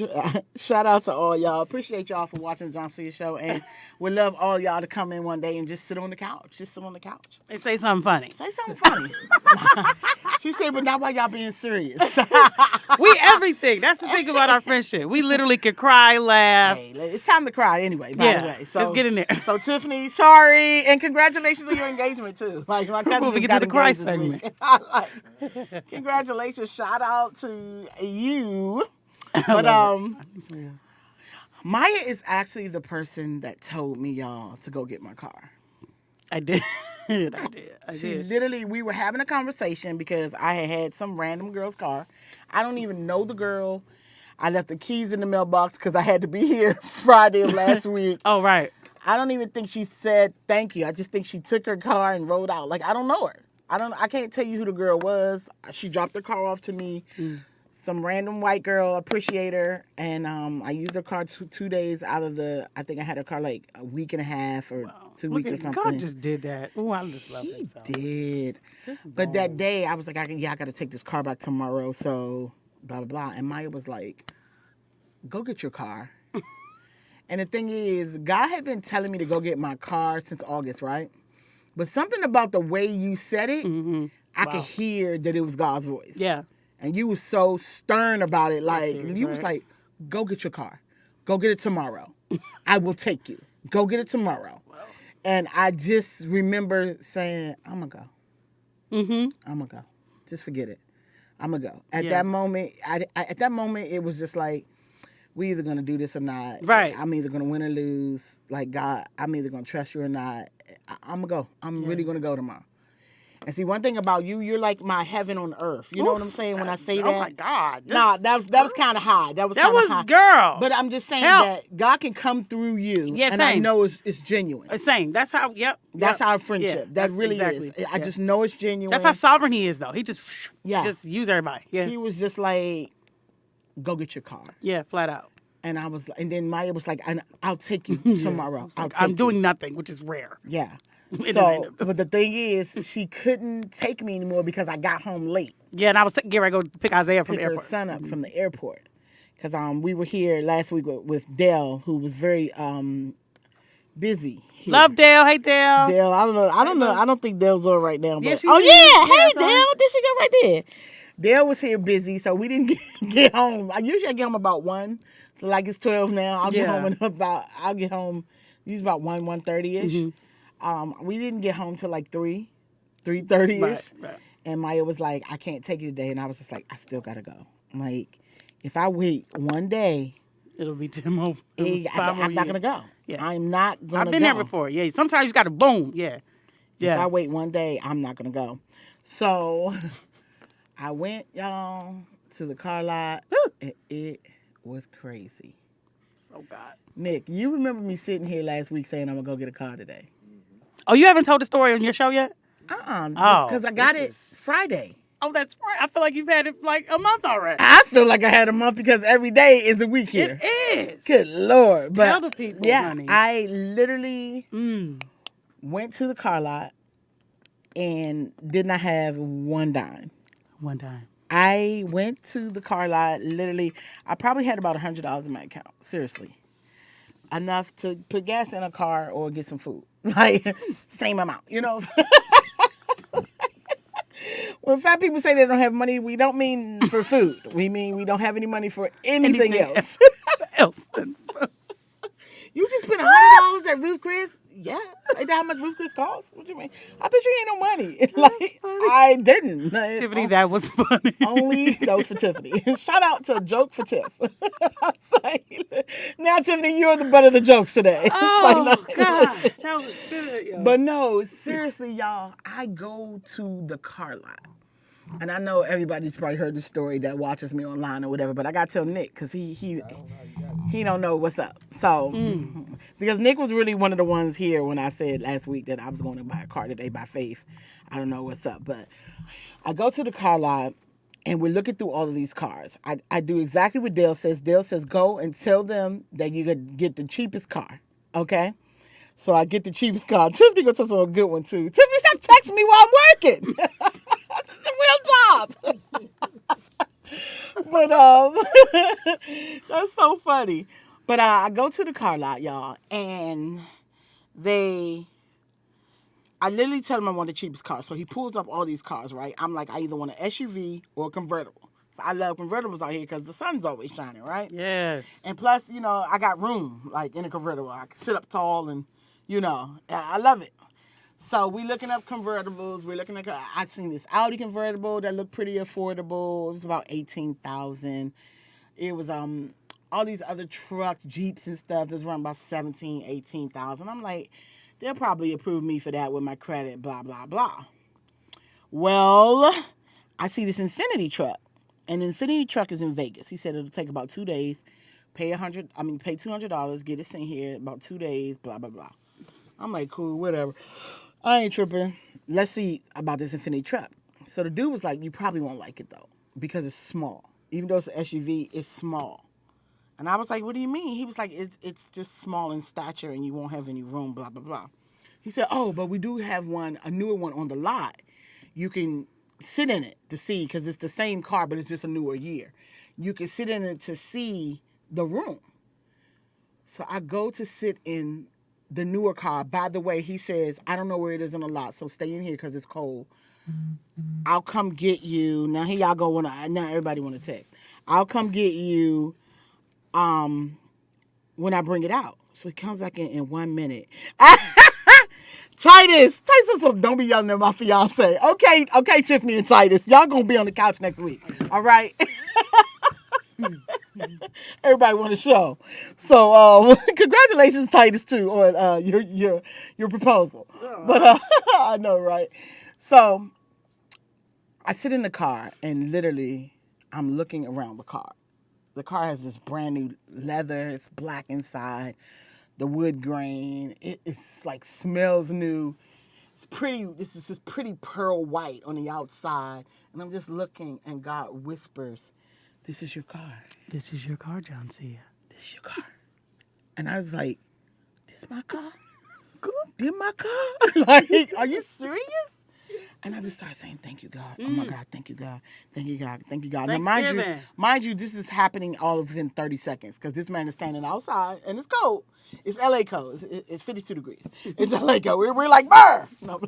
shout out to all y'all. Appreciate y'all for watching the JONCEA show, and we love all y'all to come in one day and just sit on the couch. Just sit on the couch. And say something funny. Say something funny. She said, but not while y'all being serious. We everything. That's the thing about our friendship. We literally can cry, laugh. Hey, it's time to cry anyway, by the way. So, let's get in there. So, Tiffany, sorry, and congratulations on your engagement, too. Like, my cousin Moving just got to the cry engaged this week. Like, congratulations. Shout out to you. But, Maya is actually the person that told me, y'all, to go get my car. I did. I did. Literally, we were having a conversation because I had some random girl's car. I don't even know the girl. I left the keys in the mailbox because I had to be here Friday of last week. Oh, right. I don't even think she said thank you. I just think she took her car and rode out. Like, I don't know her. I can't tell you who the girl was. She dropped her car off to me. Some random white girl, appreciate her. And I used her car 2 days out of I think I had her car like a week and a half or 2 weeks or something. God just did that. Oh, I just love it. So. Did. But that day, I was like, I got to take this car back tomorrow. So, blah, blah, blah. And Maya was like, go get your car. And the thing is, God had been telling me to go get my car since August, right? But something about the way you said it, I could hear that it was God's voice. Yeah. And you was so stern about it. Like, you was right. like, go get your car. Go get it tomorrow. I will take you. Go get it tomorrow. Wow. And I just remember saying, I'm going to go. I'm going to go. Just forget it. I'm going to go. At that moment, it was just like, we either going to do this or not. Right. I'm either going to win or lose. Like, God, I'm either going to trust you or not. I'm going to go. I'm really going to go tomorrow. And see, one thing about you, you're like my heaven on earth. You know what I'm saying when I say that? Oh, my God. Nah, that was kind of high. That was high. Girl. But I'm just saying that God can come through you. Yeah, and same. I know it's genuine. Same. That's how, That's our friendship. Yeah, that really is. I just know it's genuine. That's how sovereign he is, though. He just use everybody. Yeah. He was just like, go get your car. Yeah, flat out. And I was, and then Maya was like, I'll take you tomorrow. I'm doing nothing, which is rare. Yeah. So, but the thing is, she couldn't take me anymore because I got home late. Yeah, and I was getting ready to go pick Isaiah from the airport. Her son up from the airport. Because we were here last week with Dale, who was very busy. Here. Love Dale. Hey, Dale. Dale, I don't know. I don't think Dale's on right now. But, Yeah, hey, Dale. There she go right there. Dale was here busy, so we didn't get home. Usually I get home about 1. So like it's 12 now. I'll get home usually about 1:30ish. We didn't get home till like 3:30ish. Right. And Maya was like, I can't take you today. And I was just like, I still gotta go. I'm like, if I wait one day, it'll be 10 more. I'm not gonna go. Yeah. I'm not gonna go. I've been there before. Yeah. Sometimes you gotta boom. Yeah. If I wait one day, I'm not gonna go. So I went, y'all, to the car lot. And it was crazy. Oh God. Nick, you remember me sitting here last week saying I'm gonna go get a car today? Oh, you haven't told the story on your show yet? Because I got it Friday. Oh, that's right. I feel like you've had it like a month already. I feel like I had a month because every day is a week here. It is. Good Lord. Tell the people, honey. I literally went to the car lot and did not have one dime. One dime. I went to the car lot, literally, I probably had about $100 in my account. Seriously. Enough to put gas in a car or get some food. Like, same amount, you know? When fat people say they don't have money, we don't mean for food. We mean we don't have any money for anything else. You just spent $100 at Ruth Chris? Yeah. Ain't that how much Ruth Chris costs? What you mean? I thought you ain't no money. Like, I didn't. Tiffany, that was funny. Only those for Tiffany. Shout out to Joke for Tiff. Now, Tiffany, you're the butt of the jokes today. Oh, God. That was good, yo. But no, seriously, y'all, I go to the car lot. And I know everybody's probably heard the story that watches me online or whatever, but I got to tell Nick because he don't know what's up. So, because Nick was really one of the ones here when I said last week that I was going to buy a car today by faith. I don't know what's up. But I go to the car lot, and we're looking through all of these cars. I do exactly what Dale says. Dale says, go and tell them that you could get the cheapest car, okay? So I get the cheapest car. Tiffany going to tell us a good one, too. Tiffany, stop texting me while I'm working. This is a real job. But that's so funny. But I go to the car lot, y'all, and I literally tell him I want the cheapest car. So he pulls up all these cars, right? I'm like, I either want an SUV or a convertible. So I love convertibles out here because the sun's always shining, right? Yes. And plus, I got room, like, in a convertible. I can sit up tall and, I love it. So we looking up convertibles. We're looking at, I seen this Audi convertible that looked pretty affordable. It was about $18,000. It was all these other trucks, Jeeps and stuff that's run about $17,000, $18,000. I'm like, they'll probably approve me for that with my credit, blah, blah, blah. Well, I see this Infinity truck. And the Infinity truck is in Vegas. He said it'll take about 2 days. Pay $200, get it sent here about 2 days, blah, blah, blah. I'm like, cool, whatever. I ain't tripping. Let's see about this Infinity truck. So the dude was like, you probably won't like it, though, because it's small. Even though it's an SUV, it's small. And I was like, what do you mean? He was like, it's just small in stature and you won't have any room, blah, blah, blah. He said, oh, but we do have a newer one on the lot. You can sit in it to see, because it's the same car, but it's just a newer year. You can sit in it to see the room. So I go to sit in the newer car. By the way, he says, I don't know where it is on the lot, so stay in here because it's cold. I'll come get you. Now here y'all go. Now everybody want to text. I'll come get you when I bring it out. So he comes back in 1 minute. Titus says, don't be yelling at my fiance. Okay, Tiffany and Titus, y'all gonna be on the couch next week. All right. Everybody want a show. So congratulations, Titus, too, on your proposal. But I know, right? So I sit in the car and literally I'm looking around the car. The car has this brand new leather. It's black inside. The wood grain. It's like smells new. It's pretty. This is just pretty pearl white on the outside. And I'm just looking, and God whispers, "This is your car. This is your car, JONCEA. This is your car." And I was like, "This is my car. This my car." Like, are you serious? And I just started saying, thank you, God. Oh, my God, thank you, God. Thank you, God. Thank you, God. Now, mind you, this is happening all within 30 seconds because this man is standing outside, and it's cold. It's L.A. cold. It's 52 degrees. It's L.A. cold. We're like, burr! No,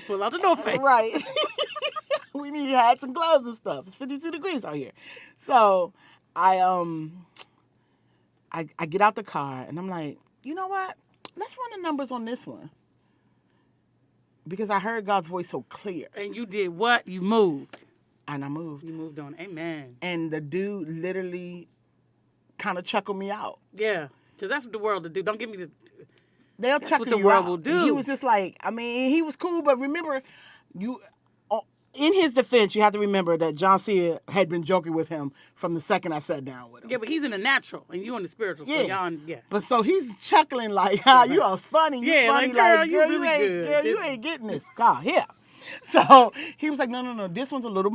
pull out the North Face. Right. We need hats and gloves and stuff. It's 52 degrees out here. So I get out the car, and I'm like, you know what? Let's run the numbers on this one. Because I heard God's voice so clear. And you did what? You moved. And I moved. You moved on. Amen. And the dude literally kind of chuckled me out. Yeah. Because that's what the world will do. Don't give me the... They'll that's chuckle what the you world out. will do. He was just like, he was cool, but remember, in his defense, you have to remember that JONCEA had been joking with him from the second I sat down with him. Yeah, but he's in the natural, and you in the spiritual. So y'all, But so he's chuckling like, you are funny. You funny. like, girl, like, you really good. Girl, you ain't getting this. God, here. So he was like, no. This one's a little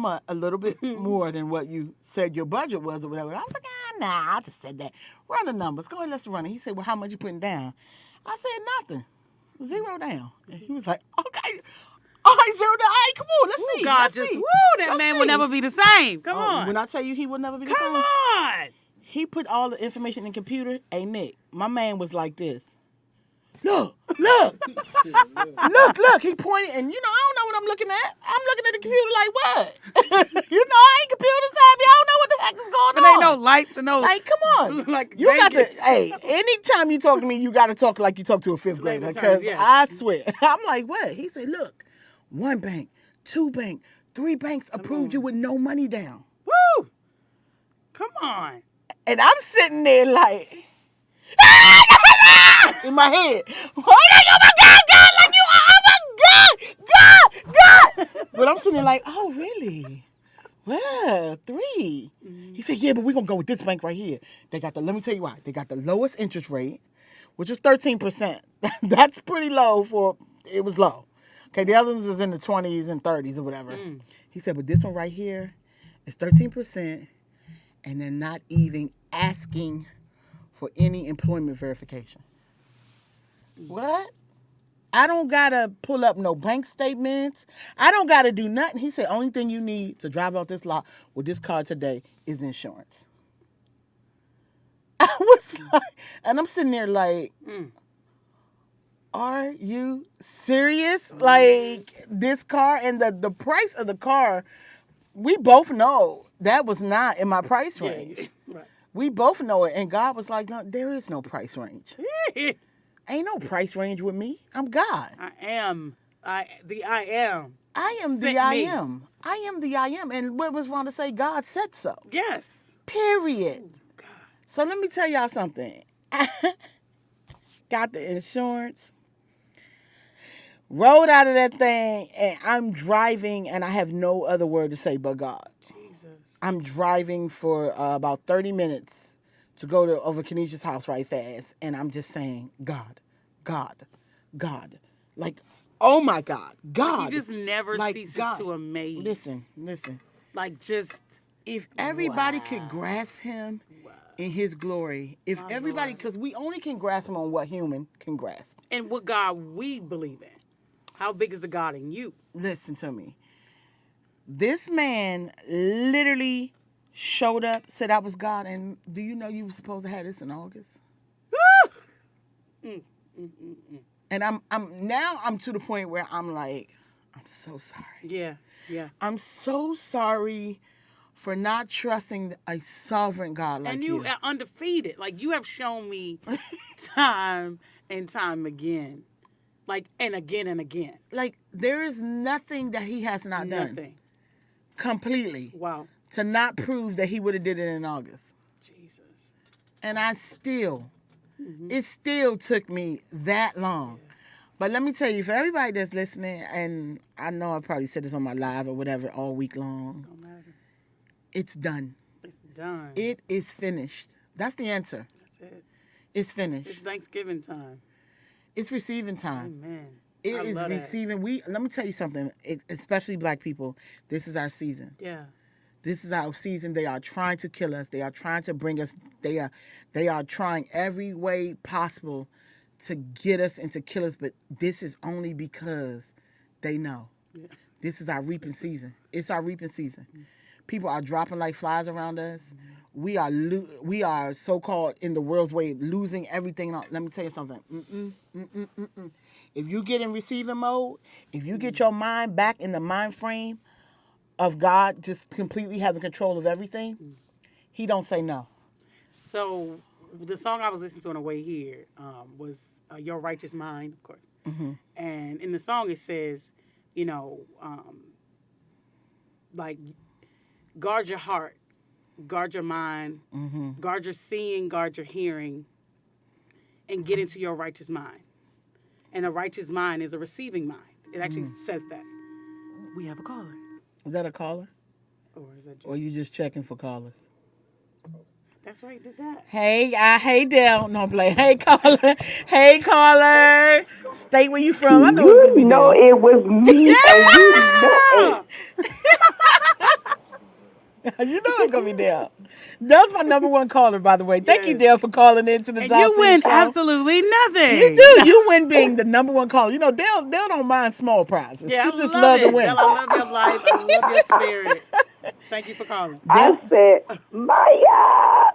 bit more than what you said your budget was or whatever. I was like, nah, I just said that. Run the numbers. Go ahead, let's run it. He said, well, how much you putting down? I said, nothing. 0 down. And he was like, okay. All right, 0 down. All right, come on, let's see. God, that man will never be the same. Come on. When I tell you he will never be the same. Come on. He put all the information in the computer. Hey, Nick, my man was like this. Look. Look. He pointed, and I don't know what I'm looking at. I'm looking at the computer like, what? I ain't computer savvy. I don't know what the heck is going on. But ain't no lights and no... Like, come on. Like you got to, anytime you talk to me, you got to talk like you talk to a fifth grader. Because I swear. I'm like, what? He said, look, 1 bank, 2 bank, 3 banks approved you with no money down. Woo! Come on. And I'm sitting there like... in my head. Oh my God, God, like you, oh my God. But I'm sitting there like, oh, really? Well, 3. He said, yeah, but we're going to go with this bank right here. Let me tell you why. They got the lowest interest rate, which was 13%. That's pretty low it was low. Okay, the others was in the 20s and 30s or whatever. He said, but this one right here is 13%, and they're not even asking for any employment verification. What? I don't gotta pull up no bank statements. I don't gotta do nothing. He said, only thing you need to drive out this lot with this car today is insurance. I was like, and I'm sitting there like, are you serious? Like this car and the price of the car, we both know that was not in my price range. Right. We both know it. And God was like, no, there is no price range. Ain't no price range with me. I'm God. I am. I am. I am the Sent I me. am. I am the I am. And what was wrong to say? God said so. Yes. Period. God. So let me tell y'all something. Got the insurance. Rode out of that thing, and I'm driving, and I have no other word to say but God. Jesus. I'm driving for about 30 minutes to go to over Kenesha's house right fast, and I'm just saying, God, God, God. Like, oh my God, God. He just never Like, ceases God. to amaze. Listen. Like just If everybody could grasp him in his glory, if My everybody, Lord. because we only can grasp him on what human can grasp. and what God we believe in. How big is the God in you? Listen to me. This man literally showed up, said I was God, and do you know you were supposed to have this in August? And I'm to the point where I'm like, I'm so sorry. Yeah. Yeah. I'm so sorry for not trusting a sovereign God like And you are undefeated. Like you have shown me time and time again. Like and again and again. Like there is nothing that he has not done Nothing. completely Wow. to not prove that he would have did it in August. Jesus. And I still, it still took me that long. But let me tell you, for everybody that's listening, and I know I probably said this on my live or whatever all week long, Don't matter. it's done. It's done. It is finished. That's the answer. That's it. It's It's finished. Thanksgiving time. It's receiving time. Amen. It I is love that. receiving. Let me tell you something, especially black people, this is our season. Yeah. This is our season. They are trying to kill us. They are trying to bring us. They are trying every way possible to get us and to kill us. But this is only because they know. Yeah. This is our reaping season. It's our reaping season. People are dropping like flies around us. We are so-called in the world's way losing everything. Let me tell you something. If you get in receiving mode, if you get your mind back in the mind frame of God just completely having control of everything, he don't say no. So the song I was listening to on the way here was "Your Righteous Mind," of course. And in the song it says, you know, like guard your heart, guard your mind, guard your seeing, guard your hearing, and get into your righteous mind. And a righteous mind is a receiving mind. It actually says that. We have a caller. Is that a caller? Or is that just... Or you just checking for callers? That's right, did that. Hey Dale. No, play. Hey caller. Hey caller. State where you from. I know it's gonna be know Dale. it was me, and you know it. You know it's gonna be Dale. That's my number one caller, by the way. Thank you, Yes. Dale, for calling into the And JONCEA you win show. absolutely nothing. You do. You win being the number one caller. You know, Dale don't mind small prizes. Yeah, She I just love love it. to win. Dell, I love your life. I love your spirit. Thank you for calling. I said, Maya.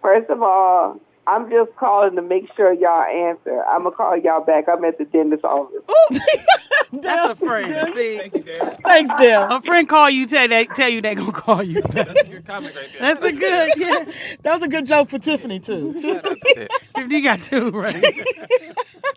First of all, I'm just calling to make sure y'all answer. I'm gonna call y'all back. I'm at the dentist's office. That's a friend. Dale. See, Thank you, Dale. Thanks, Dale. a friend call you, tell you they gonna call you. Good comment right there. That's a good, yeah. That was a good joke for Tiffany too. Shout out to Dale. Tiffany, you got two, right?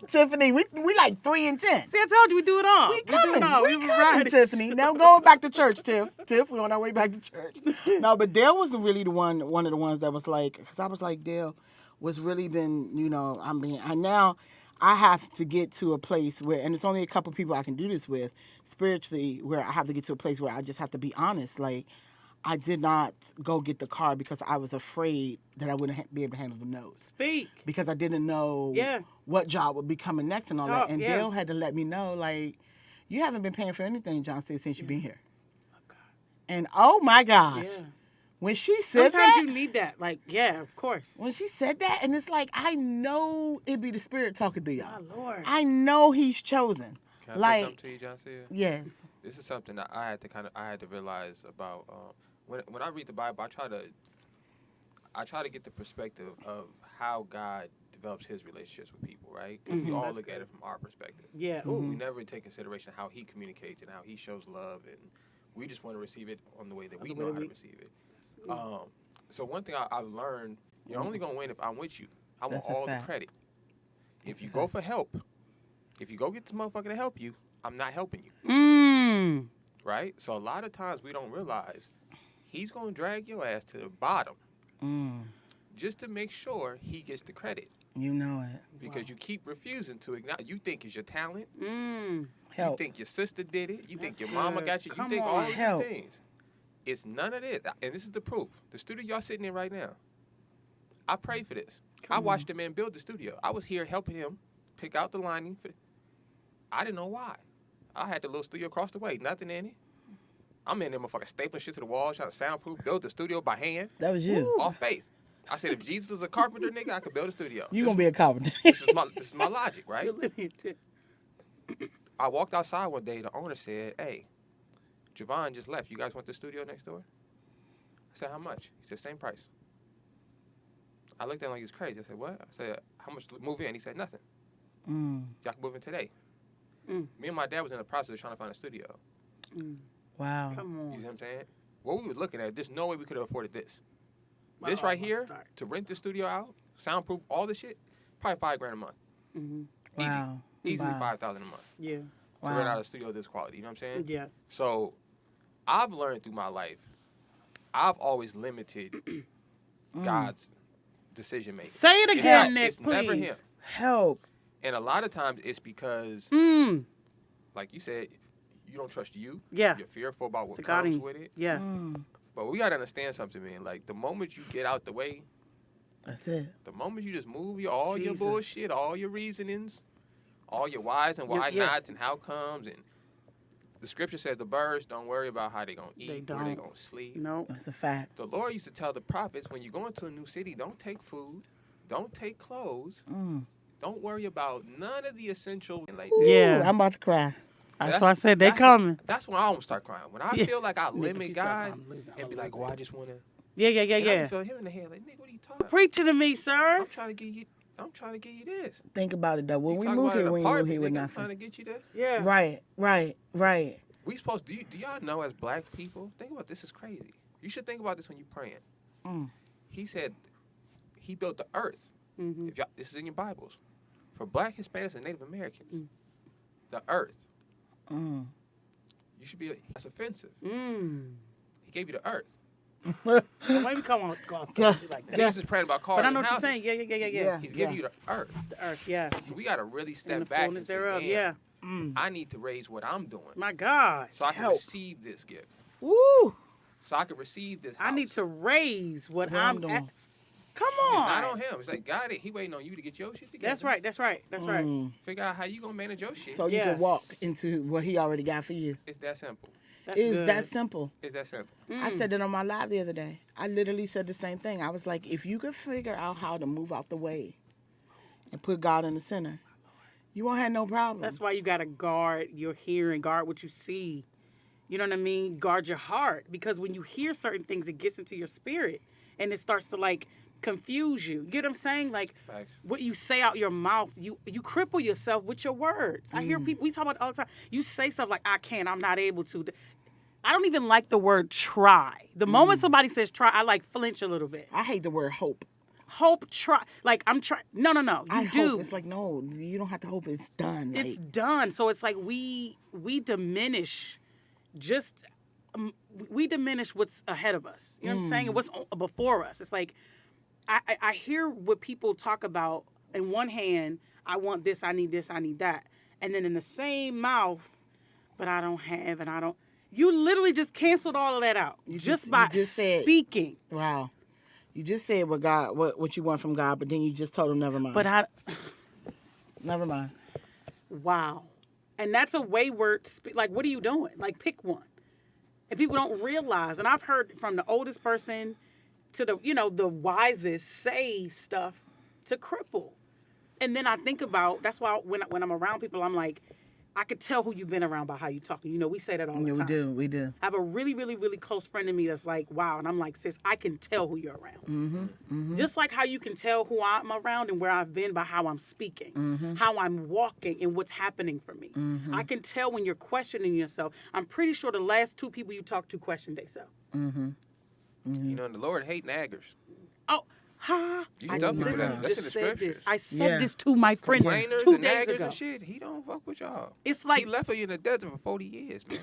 Tiffany, we like 3 and 10. See, I told you we do it all. We do it coming. all. We was coming, riding. Tiffany. Now going back to church, Tiff, we on our way back to church. No, but Dale was really one of the ones that was like, because I was like, Dale was really been, now I have to get to a place where, and it's only a couple people I can do this with spiritually, where I have to get to a place where I just have to be honest. Like, I did not go get the car because I was afraid that I wouldn't be able to handle the notes. Speak. Because I didn't know Yeah. what job would be coming next and all Talk, that. And yeah. Dale had to let me know, like, you haven't been paying for anything, JONCEA, since you've been here. Oh, God. And oh my gosh, Yeah. When she said Sometimes that, you need that. Like, yeah, of course. when she said that, and it's like, I know it be the Spirit talking to y'all. My Lord. I know He's chosen. Can I say Like, something to you, JONCEA? yes. This is something that I had to realize about when I read the Bible. I try to get the perspective of how God develops His relationships with people, right? 'Cause we all look at it from our perspective. Yeah. We Ooh. never take consideration how He communicates and how He shows love, and we just want to receive it on the way that we know how to receive it. So one thing I've learned, you're only gonna win if I'm with you. I want That's a all the fact. credit. If you go for help, if you go get this motherfucker to help you, I'm not helping you. Mm. Right? So a lot of times we don't realize He's gonna drag your ass to the bottom just to make sure He gets the credit. You know it. Because you keep refusing to acknowledge. You think it's your talent. Mm. Help. You think your sister did it. You think That's your mama good. got you. Come You think on. all of Help. these things. It's none of this. And this is the proof. The studio y'all sitting in right now. I prayed for this. I watched the man build the studio. I was here helping him pick out the lining. I didn't know why. I had the little studio across the way. Nothing in it. I'm in there motherfucking stapling shit to the wall, trying to soundproof, build the studio by hand. That was you. Off faith. I said, if Jesus is a carpenter, nigga, I could build a studio. You gonna be a carpenter. This is my logic, right? I walked outside one day. The owner said, "Hey, Javon just left. You guys want the studio next door?" I said, "How much?" He said, "Same price." I looked at him like he's crazy. I said, "What?" I said, "How much to move in?" He said, "Nothing. Y'all can move in today." Me and my dad was in the process of trying to find a studio. Wow. Come on. You see what I'm saying? What we was looking at, there's no way we could have afforded this. This Wow, right here, start. to rent the studio out, soundproof, all this shit, probably $5,000 a month. Wow. Easily Wow. $5,000 a month Yeah. to Wow. rent out a studio of this quality. You know what I'm saying? Yeah. So, I've learned through my life, I've always limited God's decision making. Say it It's again, not- Nick, It's never please. Him. Help. And a lot of times it's because, Mm. like you said, you don't trust you. Yeah. You're fearful about what To God comes in- with it. Yeah. But we got to understand something, man. Like, the moment you get out the way, That's it. the moment you just move all your Jesus. bullshit, all your reasonings, all your whys and why Yeah. nots and how comes, and the scripture says the birds don't worry about how they going to eat, where they don't. going to sleep. No. That's a fact. The Lord used to tell the prophets, when you go into a new city, don't take food, don't take clothes, don't worry about none of the essentials. Like that. Yeah. Ooh, I'm about to cry. That's why I said they that's- coming. That's when I almost start crying. When I Yeah. feel like I Nigga, if you limit start God crying, I'm losing- and be I'm like, losing. I just want to. Yeah. And I Yeah. just feel him in the head, like, nigga, what are you talking about? Preaching to me, sir. I'm trying to get you this. Think about it though. When You we talk moved about an here, we knew apartment, he would nigga, not. I'm trying to get you there. Yeah. Right. We supposed to, do y'all know as black people, think about this is crazy. You should think about this when you're praying. He said he built the earth. If y'all, this is in your Bibles. For black, Hispanics, and Native Americans. The earth. You should be, that's offensive. He gave you the earth. Why we come on golf Yeah. like that? Niggas is praying about cars But I and know what you're houses. saying. Yeah. Yeah. He's giving you the earth. The earth. Yeah. So we got to really And step the back and fullness say, thereof. damn, Yeah. I need to raise what I'm doing. My God. So I can Help. receive this gift. Woo. So I can receive this house. I need to raise what What I'm I'm doing. at. Come It's on. not on him. It's like, God, he waiting on you to get your shit together. That's right. That's right. Figure out how you going to manage your shit. So you Yeah. can walk into what he already got for you. It's that simple. That's It was good. that simple. It's that simple. I said that on my live the other day. I literally said the same thing. I was like, if you could figure out how to move out the way and put God in the center, you won't have no problem. That's why you got to guard your hearing, guard what you see. You know what I mean? Guard your heart. Because when you hear certain things, it gets into your spirit and it starts to like confuse you. You get what I'm saying? Like Facts. what you say out your mouth, you cripple yourself with your words. I hear people, we talk about it all the time. You say stuff like, I can't, I'm not able to. I don't even like the word try. The moment somebody says try, I like flinch a little bit. I hate the word hope. Hope, try. Like I'm trying. No. You I do. hope. It's like, no, you don't have to hope. It's done. Like, It's done. So it's like we diminish just we diminish what's ahead of us. You know what I'm saying? And what's before us. It's like I hear what people talk about. In one hand, I want this, I need that, and then in the same mouth, but I don't have, and I don't. You literally just canceled all of that out just by said- speaking. wow. You just said what God, what you want from God, but then you just told him never mind. But never mind. wow, and that's a wayward. Like, what are you doing? Like, pick one. And people don't realize, and I've heard from the oldest person to the, the wisest say stuff to cripple. And then I think about, that's why when I'm around people, I'm like, I could tell who you've been around by how you talking. We say that all the time. We do. I have a really, really, really close friend of me that's like, wow. And I'm like, sis, I can tell who you're around. Just like how you can tell who I'm around and where I've been by how I'm speaking, how I'm walking and what's happening for me. I can tell when you're questioning yourself. I'm pretty sure the last 2 people you talked to questioned themselves. You know, and the Lord hate naggers. Oh, ha! You can tell people that. That's in the just said scriptures. this. I said this to my friend Complainers 2 and days naggers ago. and shit. He don't fuck with y'all. It's like, he left you in the desert for 40 years, man.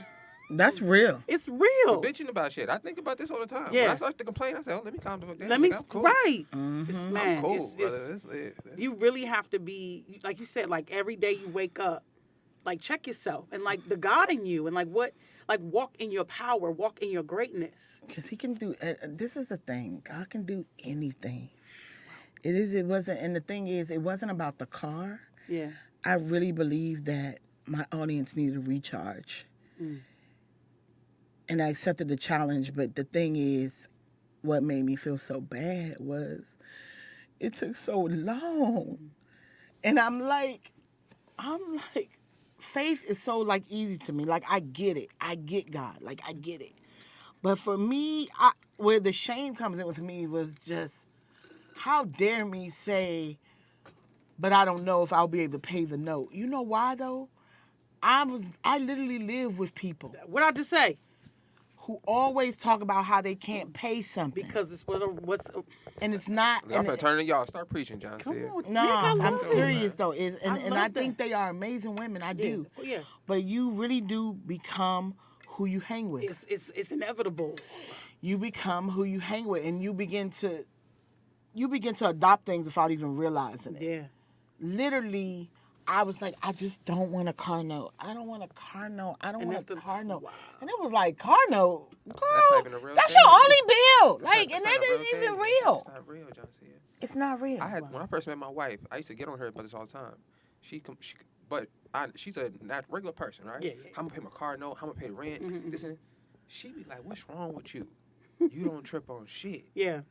That's real. it's real. Bitching about shit. I think about this all the time. Yeah. When I start to complain, I say, "Oh, let me calm down." Let me, I'm cool. right. It's, man, I'm cool, it's, brother. you really have to be, like you said, like every day you wake up, like check yourself and like the God in you and like walk in your power, walk in your greatness. Because he can do, this is the thing, God can do anything. It wasn't, and the thing is, it wasn't about the car. Yeah. I really believe that my audience needed a recharge. And I accepted the challenge, but the thing is, what made me feel so bad was it took so long. And I'm like, faith is so like easy to me. Like, I get it. I get God. Like, I get it. But for me, where the shame comes in with me was just, how dare me say, but I don't know if I'll be able to pay the note. You know why though? I literally live with people What I just say? who always talk about how they can't pay something. Because it's what's And it's not. I'm gonna turn to y'all. Start preaching, John. come said. on. No, Nick, I I'm love serious it. though. And I love think that. they are amazing women. I do. Yeah. But you really do become who you hang with. It's inevitable. You become who you hang with, and you begin to adopt things without even realizing it. Yeah. Literally, I was like, I just don't want a car note. I don't want a car note. I don't And want a that's the- car note. wow. And it was like, car note? Girl, not even a real that's thing. your only bill. Like, That's and not that a real isn't even thing. real. It's not real, John said. It's not real. When I first met my wife, I used to get on her about this all the time. She's a regular person, right? Yeah. I'm gonna pay my car note. I'm gonna pay the rent. This and she be like, "What's wrong with you? You don't trip on shit. Yeah.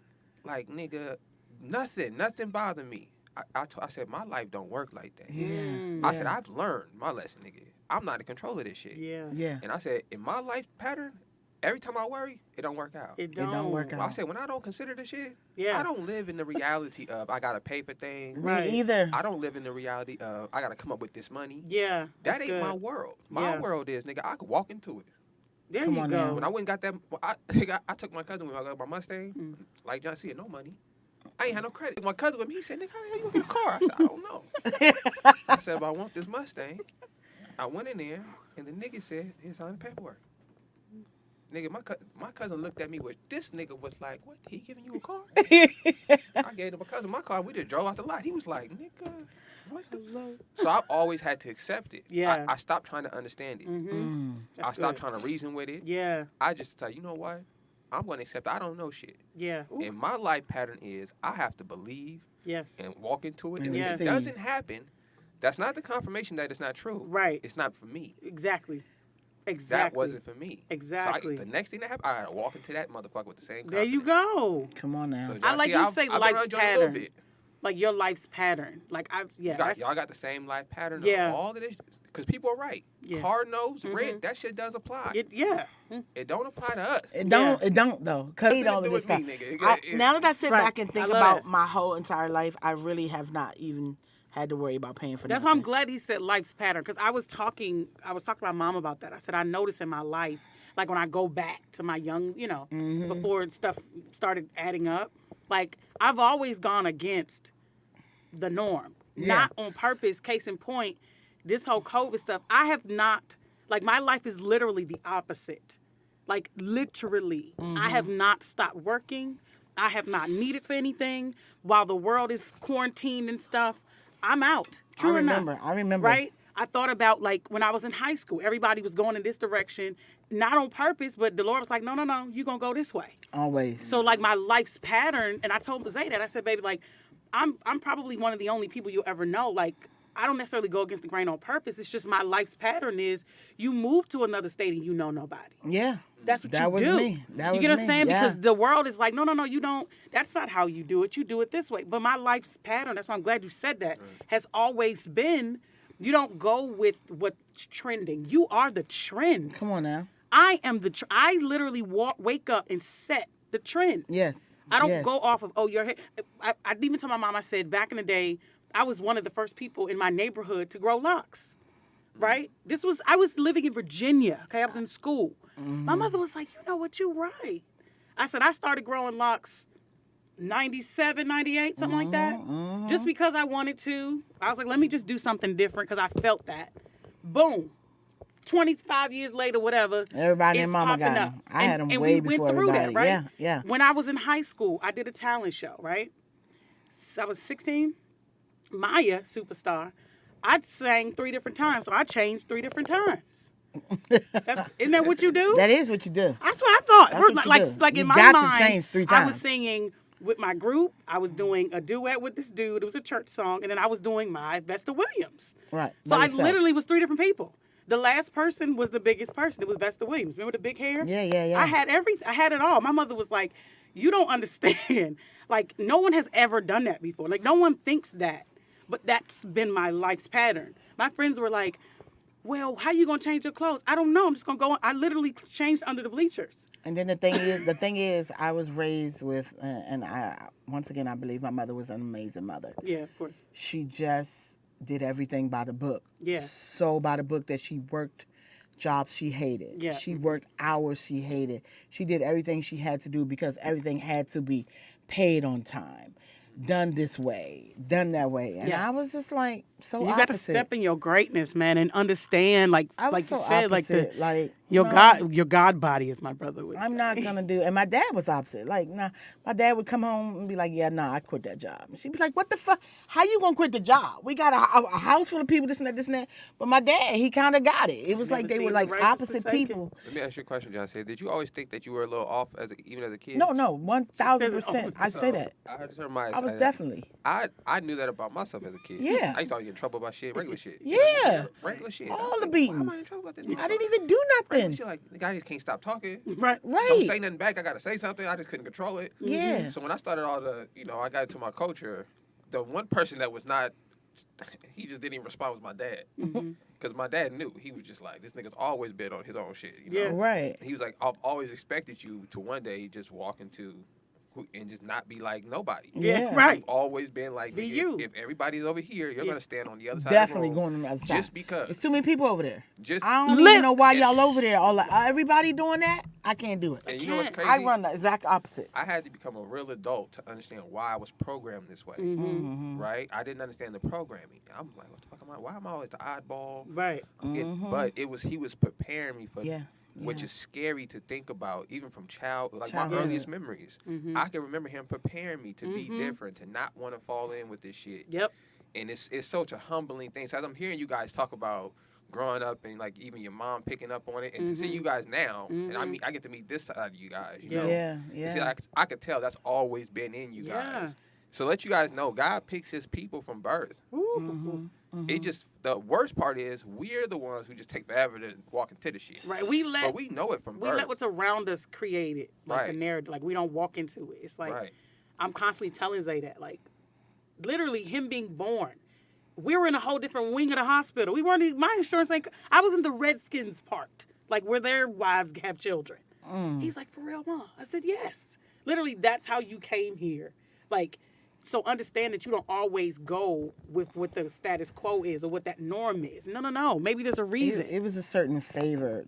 Like, nigga, nothing bother me." I said my life don't work like that. Yeah. I said I've learned my lesson, nigga. I'm not in control of this shit. Yeah. Yeah. And I said in my life pattern, every time I worry, it don't work out. It don't work Well, out. I said when I don't consider this shit, Yeah. I don't live in the reality of I gotta pay for things. Right. Me either. I don't live in the reality of I gotta come up with this money. Yeah. That that's ain't good. my world. My Yeah. world is, nigga, I could walk into it. There Come you on go. now. When I went and got that, I took my cousin when I got my Mustang. Like John said, no money. I ain't had no credit. My cousin with me, he said, nigga, how the hell you gonna get a car? I said, I don't know. I said, but I want this Mustang. I went in there, and the nigga said, here's on the paperwork. Nigga, my cousin looked at me with, this nigga was like, what, he giving you a car? I gave him my cousin my car, and we just drove out the lot. He was like, nigga, what the fuck? So I've always had to accept it. Yeah. I stopped trying to understand it. I stopped trying to reason with it. Yeah. I just tell you know what? I'm going to accept I don't know shit. Yeah. Ooh. And my life pattern is I have to believe Yes. and walk into it. And And if receive. it doesn't happen, that's not the confirmation that it's not true. Right. It's not for me. Exactly. That Exactly. wasn't for me. Exactly. So the next thing that happened, I got to walk into that motherfucker with the same There you confidence. go. Come on now. So, I like see, you I've- say I've been life's around John a little pattern. bit. Like your life's pattern. Like Y'all got the same life pattern. Yeah. All of this. Because people are right. Yeah. Car notes, rent, that shit does apply. Yeah. It don't apply to us. It don't. Yeah. It don't though. Cause I hate all of do this with stuff. me, nigga. Now that I sit Right. back and think I love about it. my whole entire life, I really have not even had to worry about paying for That's why I'm nothing. glad he said life's pattern, because I was talking to my mom about that. I said I notice in my life, like when I go back to my young, before stuff started adding up, like I've always gone against the norm, not on purpose. Case in point, this whole COVID stuff, I have not, like my life is literally the opposite. Like literally, I have not stopped working. I have not needed for anything while the world is quarantined and stuff. I'm out. True enough. I remember. Right? I thought about like when I was in high school, everybody was going in this direction, not on purpose, but the Lord was like, no, you're going to go this way. Always. So like my life's pattern, and I told Zay that, I said, baby, like I'm probably one of the only people you'll ever know. Like I don't necessarily go against the grain on purpose. It's just my life's pattern is you move to another state and you know nobody. Yeah. That's what That you was do. me. That You was get what I'm me. saying? Yeah. Because the world is like, no, you don't. That's not how you do it. You do it this way. But my life's pattern, that's why I'm glad you said that, has always been, you don't go with what's trending. You are the trend. Come on now. I am I literally wake up and set the trend. Yes. I don't Yes. go off of, your hair. I even told my mom, I said, back in the day, I was one of the first people in my neighborhood to grow locks. Right? I was living in Virginia. Okay, I was in school. My mother was like, you know what, you're right. I said, I started growing locks 97, 98, something like that. Just because I wanted to. I was like, let me just do something different because I felt that. Boom. 25 years later, whatever. Everybody it's and mama popping got up. them. I had them and way we before went through everybody. that, right? Yeah, yeah. When I was in high school, I did a talent show, right? I was 16. Maya, superstar. I sang 3 different times, so I changed 3 different times. Isn't that what you do? That is what you do. That's what I thought. That's what you do. Like You in my got to mind, change 3 I was times. singing with my group. I was doing a duet with this dude. It was a church song, and then I was doing my Vesta Williams. Right. So by I yourself. literally was 3 different people. The last person was the biggest person. It was Vesta Williams. Remember the big hair? Yeah, yeah, yeah. I had everything. I had it all. My mother was like, "You don't understand. Like no one has ever done that before. Like no one thinks that." But that's been my life's pattern. My friends were like, well, how you gonna change your clothes? I don't know. I'm just gonna go. I literally changed under the bleachers. And then the thing is, I was raised with, and once again, I believe my mother was an amazing mother. Yeah, of course. She just did everything by the book. Yeah. So by the book that she worked jobs she hated. Yeah. She worked hours she hated. She did everything she had to do because everything had to be paid on time, done this way, done that way. And Yeah. I was just like, so You opposite. got to step in your greatness, man, and understand, like I was like so you said, opposite. your no. God body, as my brother would I'm say. not gonna do. And my dad was opposite. Like, nah, my dad would come home and be like, "Yeah, nah, I quit that job." And she'd be like, "What the fuck? How you gonna quit the job? We got a house full of people, this and that, this and that." But my dad, he kind of got it. It was Never like they seen were the like righteous opposite forsaken. people. Let me ask you a question, Joncea. Did you always think that you were a little off even as a kid? No, 1,000%. She says it I say that. I heard her mind. I was definitely. I knew that about myself as a kid. Yeah. I used to always get in trouble about shit, regular shit. Yeah. Regular shit. All I was the like, beatings. Why am I in trouble about this? I didn't even do Regular nothing. shit, like, nigga, I just can't stop talking. Right. Don't Right. say nothing back. I gotta say something. I just couldn't control it. Yeah. So when I started all the, I got into my culture, the one person that was not, he just didn't even respond was my dad. Because my dad knew. He was just like, this nigga's always been on his own shit. You know? Yeah. Right. He was like, I've always expected you to one day just walk into and just not be like nobody. Yeah. Yeah. Right. You've always been like, Be nigga, you. if everybody's over here, you're gonna stand on the other side. Definitely of the room going on the other side. just because. There's too many people over there. Just I don't Lit- even know why y'all over there. All like, everybody doing that? I can't do it. and you know what's crazy? I run the exact opposite. I had to become a real adult to understand why I was programmed this way. Right? I didn't understand the programming. I'm like, what the fuck am I? Why am I always the oddball? Right. But he was preparing me for Yeah. which Yeah. is scary to think about, even from my Childhood. earliest memories. I can remember him preparing me to be different, to not want to fall in with this shit. Yep. And it's such a humbling thing. So as I'm hearing you guys talk about growing up and like even your mom picking up on it, and to see you guys now, and I get to meet this side of you guys. You know? Yeah, And yeah. see, I could tell that's always been in you Yeah. guys. So let you guys know, God picks His people from birth. It just, the worst part is we're the ones who just take forever to walk into the shit. Right. But we know it from We birth. let what's around us create it, like Right. the narrative. Like we don't walk into it. It's like Right. I'm constantly telling Zay that, like, literally him being born. We were in a whole different wing of the hospital. We weren't even, my insurance ain't, I was in the Redskins part, like where their wives have children. He's like, for real, Mom? I said, yes. Literally, that's how you came here. Like, so understand that you don't always go with what the status quo is or what that norm is. No. Maybe there's a reason. It was a certain favor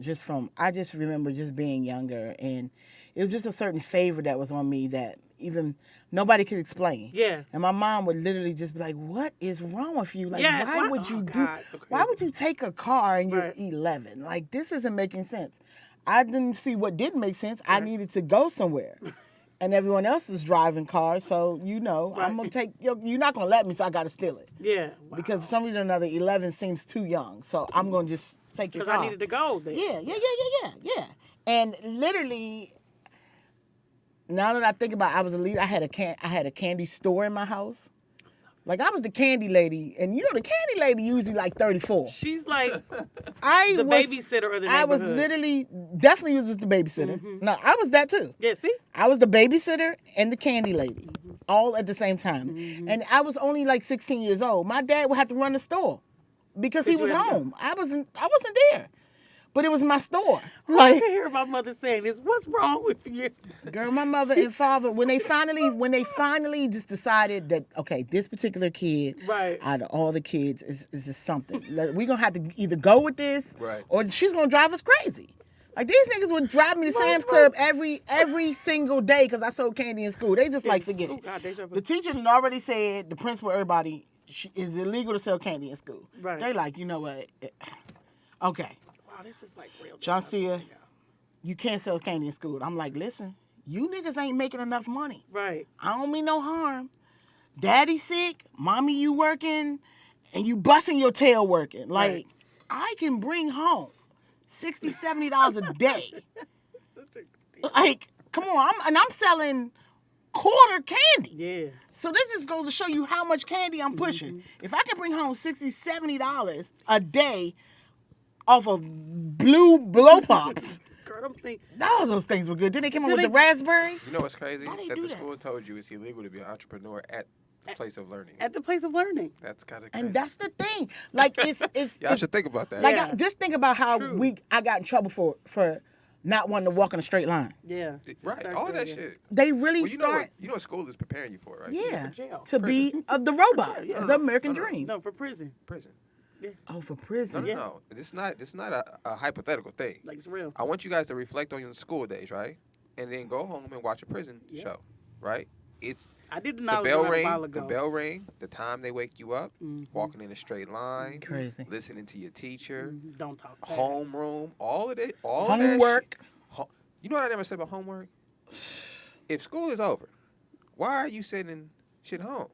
I just remember just being younger, and it was just a certain favor that was on me that even nobody could explain. Yeah. And my mom would literally just be like, what is wrong with you? Like, Yes, why why- would you oh, do, God, so why crazy. would you take a car and you're Right. 11? Like, this isn't making sense. I didn't see what didn't make sense. I needed to go somewhere. And everyone else is driving cars, so Right. I'm gonna take. You're not gonna let me, so I gotta steal it. Yeah. Wow. Because for some reason or another, 11 seems too young, so I'm gonna just take your Because car. I needed to go there. Yeah. And literally, now that I think about it, I was a leader. I had a candy store in my house. Like I was the candy lady, and you know the candy lady usually like 34. She's like I the was babysitter of the neighborhood. I was literally definitely was the babysitter. No, I was that too. Yeah, see? I was the babysitter and the candy lady, all at the same time. And I was only like 16 years old. My dad would have to run the store because he you was had to go. home. I wasn't there, but it was my store. I Like, can hear my mother saying this. What's wrong with you? girl, my mother and father, when they finally just decided that okay, this particular kid, Right. out of all the kids, is just something. Like, we're gonna have to either go with this, Right. or she's gonna drive us crazy. Like these niggas would drive me to Sam's Club every single day because I sold candy in school. They just like forget Oh, it. God, deja vu. The teacher had already said, the principal, everybody, it's illegal to sell candy in school. Right. They like, you know what? Okay, Wow, this is like real. JONCEA, you can't sell candy in school. I'm like, listen, you niggas ain't making enough money. Right. I don't mean no harm. Daddy sick, mommy you working, and you busting your tail working. Like, Right. I can bring home $60, $70 a day. Such a Like, come on, I'm selling quarter candy. yeah. So that just goes to show you how much candy I'm pushing. If I can bring home $60, $70 a day off of blue blow pops, Girl, I'm thinking. all those things were good. Then they came up Did with the they- raspberry. You know what's crazy? Why they That do the that? school told you it's illegal to be an entrepreneur at the place of learning. At the place of learning. That's kind of crazy. And that's the thing. Like it's Y'all should think about that. like Yeah. just think about how True. I got in trouble for not wanting to walk in a straight line. Yeah. Right, Start all that there, yeah. shit. They really Well, you know start what school is preparing you for, right? yeah, For jail. to be the robot, Yeah. the American dream. No, for prison. Prison. Oh, for No, prison. no, no. It's not a hypothetical thing. Like it's real. I want you guys to reflect on your school days, right? And then go home and watch a prison show, right? It's I did the not bell a ring, while the ago. bell ring, the time they wake you up, walking in a straight line, Crazy. listening to your teacher, Don't talk. fast. homeroom, all of it, all of that Homework. shit. You know what I never said about homework? If school is over, why are you sending shit home?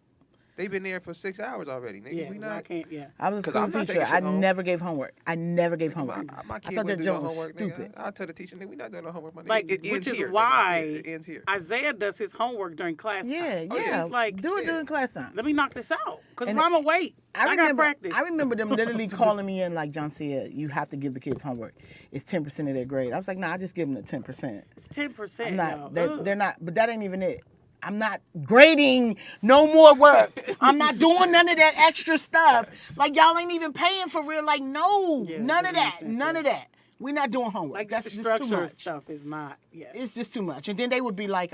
They've been there for 6 hours already, nigga. Yeah, we well, I not. can't. Yeah. I was a 'Cause school I'm not teacher. taking I shit home. never gave homework. I never gave homework. My I kid thought wouldn't that do no joke was homework, stupid. nigga. I'll tell the teacher, nigga, we not doing no homework, my nigga. Like, It ends which is here, nigga. why It ends here. Isaiah does his homework during class Yeah, time. yeah. He's like, do it during class time. let me knock this out. Because And Mama, wait. I got practice. I remember them literally calling me in like, JONCEA, you have to give the kids homework. It's 10% of their grade. I was like, nah, I just give them the 10%. It's 10%. I'm y'all. not. They're Ugh. not. But that ain't even it. I'm not grading no more work. I'm not doing none of that extra stuff. Like y'all ain't even paying for real. Like no, Yeah, none of doesn't make that. sense, None yeah. of that. We're not doing homework. Like That's the just structure too of much. stuff is not. Yeah. It's just too much. And then they would be like,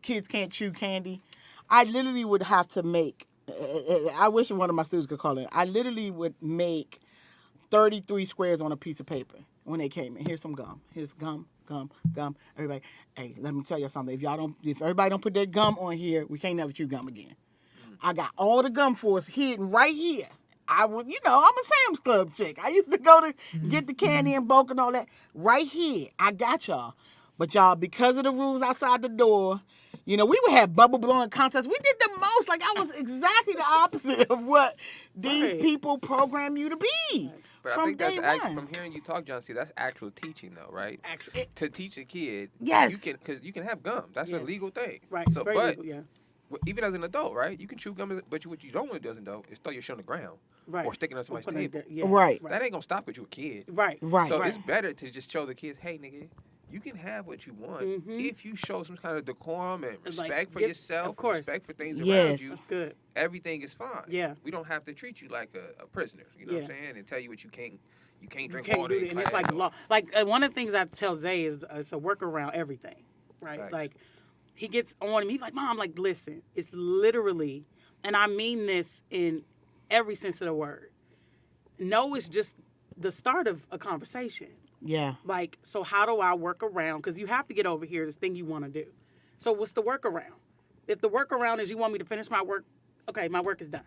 kids can't chew candy. I literally would have to make. I wish one of my students could call in. I literally would make 33 squares on a piece of paper when they came in. Here's some gum. Here's gum. Everybody, hey, let me tell you something. If everybody don't put their gum on here, we can't never chew gum again. I got all the gum for us hidden right here. I'm a Sam's Club chick. I used to go to get the candy in bulk and all that. Right here, I got y'all. But y'all, because of the rules outside the door, we would have bubble blowing contests. We did the most. Like, I was exactly the opposite of what these Right. people program you to be. But I from think that's day actually, one. from hearing you talk, John C., that's actual teaching, though, right? Actually, To teach a kid, Yes. because you can have gum. That's Yeah. a legal thing. right. So, very but legal, yeah. even as an adult, right? You can chew gum, but what you don't want to do as an adult is throw your shit on the ground Right. or stick it on somebody's put it table. there, yeah. Right. That ain't gonna stop because you a kid. Right. Right. So Right. it's better to just show the kids, hey, nigga, you can have what you want if you show some kind of decorum and respect for give- yourself, of course. respect for things Yes. around you. That's good. Everything is fine. Yeah. We don't have to treat you like a prisoner. You know what I'm saying? And tell you what you can't drink Can't water do in it, and it's class like or- law. Like one of the things I tell Zay is it's a workaround everything, right? Facts. Like he gets on me, he's like, "Mom, like listen, it's literally," and I mean this in every sense of the word. No, it's just the start of a conversation. Yeah. Like, so how do I work around? Because you have to get over here this thing you want to do. So what's the workaround? If the workaround is you want me to finish my work, okay, my work is done.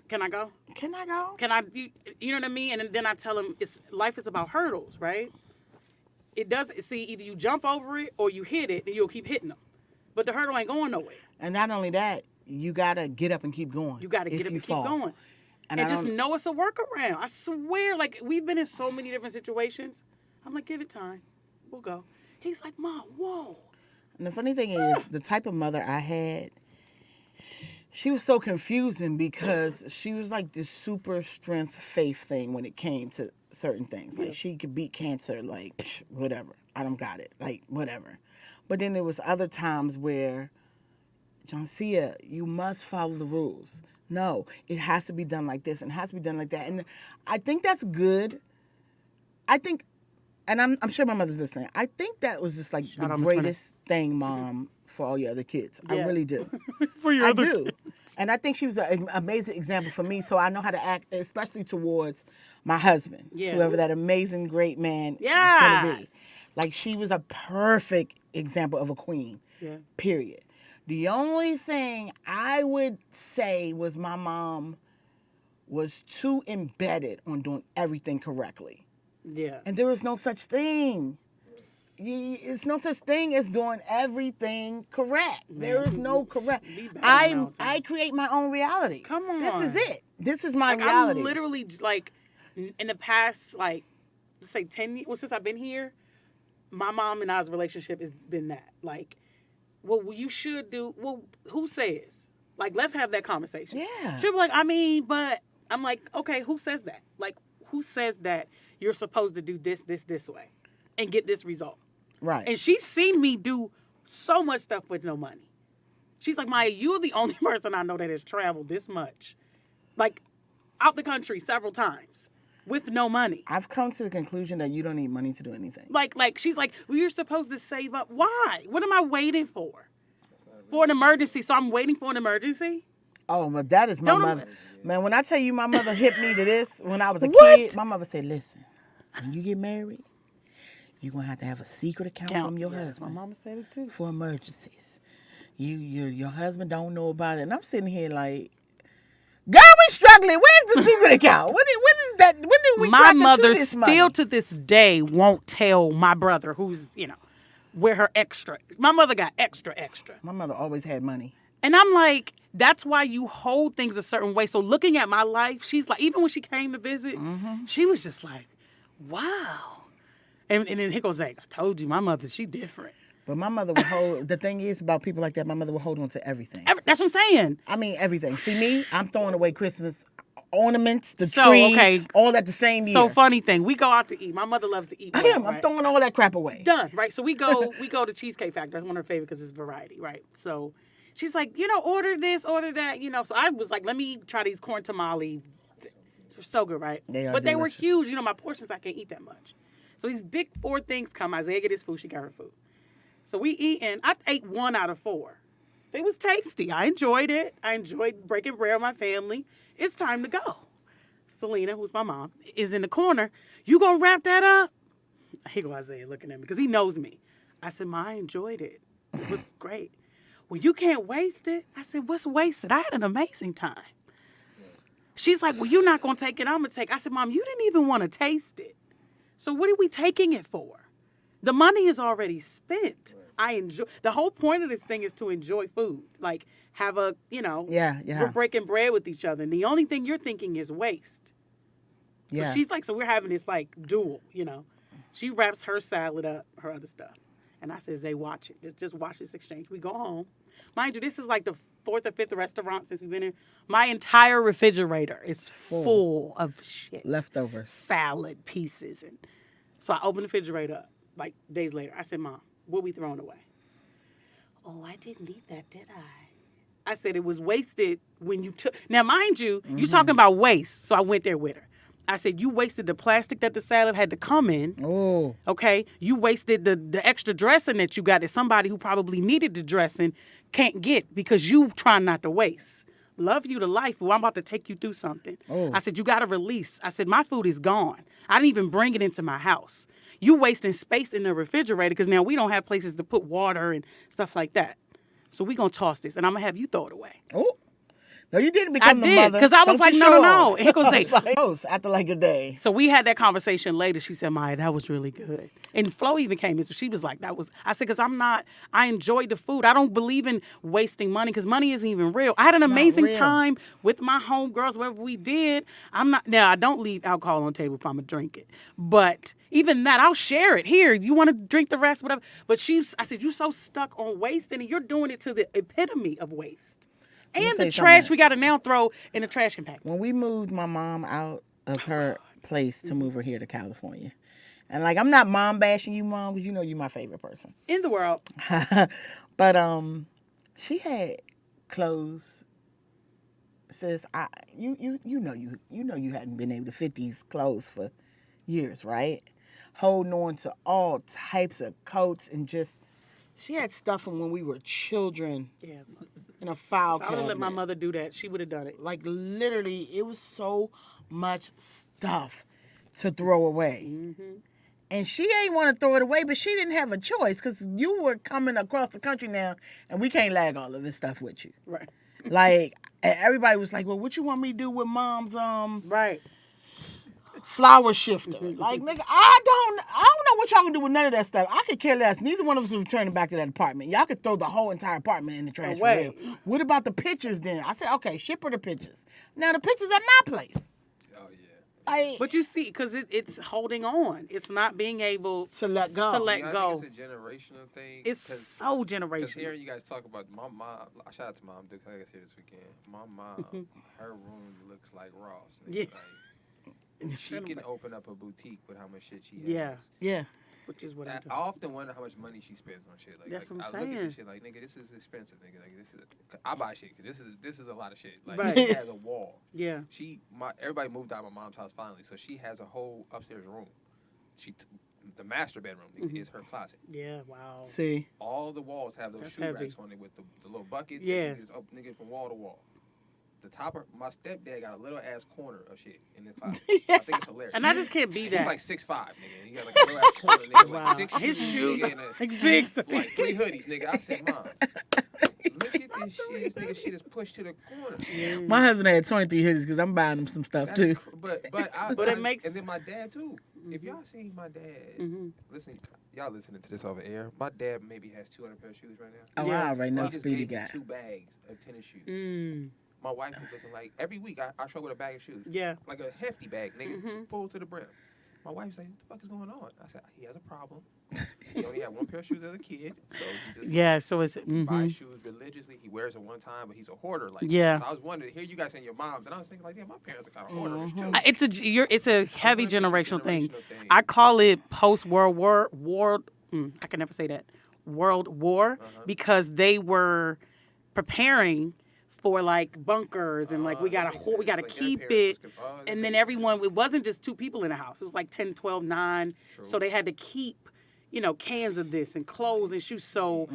Can I go? Can I go? Can I? You know what I mean? And then I tell him, life is about hurdles, right? It doesn't. See, either you jump over it or you hit it, and you'll keep hitting them. But the hurdle ain't going nowhere. And not only that, you gotta get up and keep going. You got to if get up you and keep fall. going. And And I just don't- know it's a workaround. I swear, like we've been in so many different situations. I'm like, give it time. We'll go. He's like, Mom, whoa. And the funny thing is, the type of mother I had, she was so confusing because she was like this super strength faith thing when it came to certain things. Like she could beat cancer, like whatever. I don't got it, like whatever. But then there was other times where, JONCEA, you must follow the rules. No, it has to be done like this and it has to be done like that. And I think that's good. I think, and I'm sure my mother's listening. I think that was just like Shout the out, Miss greatest thing, Mom, for all your other kids. I Yeah. really do. For your I other do. kids. And I think she was an amazing example for me, so I know how to act, especially towards my husband, Yeah. whoever that amazing, great man is going to Yes. be. Like, she was a perfect example of a queen, Yeah. period. The only thing I would say was my mom was too embedded on doing everything correctly. Yeah. And there is no such thing. It's no such thing as doing everything correct. There is no correct. Be bad all the time. I create my own reality. Come on. This is it. This is my Like, reality. I'm literally like, in the past, like, let's say 10 years, well, since I've been here, my mom and I's relationship has been that. Like, well, you should do, well, who says? Like, let's have that conversation. Yeah. She'll be like, I mean, but I'm like, okay, who says that? Like, who says that you're supposed to do this way and get this result? Right. And she's seen me do so much stuff with no money. She's like, Maya, you're the only person I know that has traveled this much, like, out the country several times with no money. I've come to the conclusion that you don't need money to do anything. Like she's like, well, you're supposed to save up. Why? What am I waiting for? For an emergency. So I'm waiting for an emergency? Oh, but that is my Don't- mother. Man, when I tell you my mother hit me to this when I was a What? kid, my mother said, listen, when you get married, you're going to have a secret account from your Yes, husband my mama said it too. for emergencies. Your husband don't know about it. And I'm sitting here like, girl, we struggling. Where's the secret account? When is that? When did we My crack into mother this still money? to this day won't tell my brother who's, where her extra. My mother got extra. My mother always had money. And I'm like, that's why you hold things a certain way. So looking at my life, she's like, even when she came to visit, she was just like, wow. And then here goes Zach. I told you, my mother, she different. But my mother would hold, the thing is about people like that, my mother would hold on to everything. That's what I'm saying. I mean, everything. See me, I'm throwing away Christmas ornaments, the So, tree, okay. all at the same year. So funny thing, we go out to eat. My mother loves to eat. I well, am. I'm right? throwing all that crap away. Done, right? So we go to Cheesecake Factory. That's one of her favorite because it's variety, right? So she's like, order this, order that, So I was like, let me try these corn tamale. They're so good, right? They are But they were delicious. huge. My portions, I can't eat that much. So these big 4 things come. Isaiah get his food. She got her food. So we eating. I ate 1 out of 4. It was tasty. I enjoyed it. I enjoyed breaking bread with my family. It's time to go. Selena, who's my mom, is in the corner. You gonna wrap that up? Here go Isaiah looking at me because he knows me. I said, Ma, I enjoyed it. It was great. Well, you can't waste it. I said, what's wasted? I had an amazing time. She's like, well, you're not going to take it. I'm going to take it. I said, Mom, you didn't even want to taste it. So what are we taking it for? The money is already spent. I enjoy. The whole point of this thing is to enjoy food. Like, have a, Yeah. we're breaking bread with each other. And the only thing you're thinking is waste. So Yeah. she's like, so we're having this like duel, She wraps her salad up, her other stuff. And I said, Zay, watch it. Just watch this exchange. We go home. Mind you, this is like the 4th or 5th restaurant since we've been here. My entire refrigerator is full of shit. Leftovers. Salad pieces. And so I opened the refrigerator up like days later. I said, Mom, what we throwing away? Oh, I didn't eat that, did I? I said it was wasted when you took. Now, mind you, you talking about waste. So I went there with her. I said, you wasted the plastic that the salad had to come in. Oh. Okay? You wasted the extra dressing that you got that somebody who probably needed the dressing can't get because you trying not to waste. Love you to life, but I'm about to take you through something. Oh. I said, you got to release. I said, my food is gone. I didn't even bring it into my house. You wasting space in the refrigerator because now we don't have places to put water and stuff like that. So we going to toss this, and I'm going to have you throw it away. Oh. No, you didn't become the did, mother. 'cause I was Don't like, you no, show no, no. off. And he gonna say- I was like, oh, after like a day. So we had that conversation later. She said, Maya, that was really good. And Flo even came in. So she was like, I said, because I enjoyed the food. I don't believe in wasting money because money isn't even real. I had an amazing real. time with my homegirls, whatever we did. Now I don't leave alcohol on the table if I'm going to drink it. But even that, I'll share it. Here, you want to drink the rest, whatever. But I said, you're so stuck on wasting and you're doing it to the epitome of waste. And say the something. trash we got to now throw in the trash compactor. When we moved my mom out of her place to move her here to California, and like I'm not mom bashing you, mom, because you know you're my favorite person. In the world. But she had clothes. Sis, you know you hadn't been able to fit these clothes for years, right? Holding on to all types of coats and just she had stuff from when we were children Yeah. in a file If I would have let my cabinet. mother do that, she would have done it. Like literally, it was so much stuff to throw away. Mm-hmm. And she ain't want to throw it away, but she didn't have a choice because you were coming across the country now, and we can't lag all of this stuff with you. Right. Like everybody was like, "Well, what you want me to do with mom's Right. flower shifter?" Like, nigga, I don't know what y'all gonna do with none of that stuff. I could care less. Neither one of us is returning back to that apartment. Y'all could throw the whole entire apartment in the trash for Away. real. What about the pictures then? I said, okay, ship her the pictures. Now the pictures at my place. Oh yeah. But you see, because it's holding on. It's not being able To let go. to let I go. think it's a generational thing. It's so Because generational. hearing you guys talk about my mom, shout out to Mom Duke, I guess here this weekend. My mom, her room looks like Ross. Nigga. Yeah. Like, she can open up a boutique with how much shit she has. Yeah. Yeah. Which is what I I do. often wonder how much money she spends on shit. Like, That's like, what I'm I look at saying. this shit like, nigga, this is expensive, nigga. Like, this is I buy shit. 'Cause this is a lot of shit. Like, Right. she has a wall. Yeah. Everybody moved out of my mom's house finally, so she has a whole upstairs room. The master bedroom nigga, is her closet. Yeah. Wow. See. All the walls have those That's shoe heavy. racks on it with the little buckets. Yeah. that you can just open nigga from wall to wall. The top of my stepdad got a little ass corner of shit in his closet. I think it's hilarious. And I just can't be He's that. like 6'5", nigga. And he got like a little ass corner, nigga. Wow. Like 6 His shoes nigga, and like big. like 3 hoodies, nigga. I said, Mom, look at this shit. This nigga shit is pushed to the corner. My husband had 23 hoodies because I'm buying him some stuff That's too. but it makes- and then my dad too. If y'all seen my dad, Mm-hmm. listen, y'all listening to this over air. My dad maybe has 200 pair of shoes right now. Oh, Yeah. I already know He just Speedy gave me got. 2 bags of tennis shoes. Mm. My wife is looking like every week I show her with a bag of shoes. Yeah. Like a hefty bag, nigga, Mm-hmm. full to the brim. My wife's like, what the fuck is going on? I said, he has a problem. He only had 1 pair of shoes as a kid, so he just Yeah. So it's. buys Mm-hmm. shoes religiously. He wears them one time, but he's a hoarder. Like, Yeah. So I was wondering, hear you guys saying your moms, and I was thinking like, yeah, my parents are kind of hoarders too. It's a heavy It's a generational thing. generational thing. I call it post World War. I can never say that. World War because they were preparing for like bunkers and like we that gotta makes we sense. gotta Like, their keep parents it. just could- that And then makes everyone, it wasn't just 2 people in the house. It was like 10, 12, 9. True. So they had to keep, cans of this and clothes and shoes. So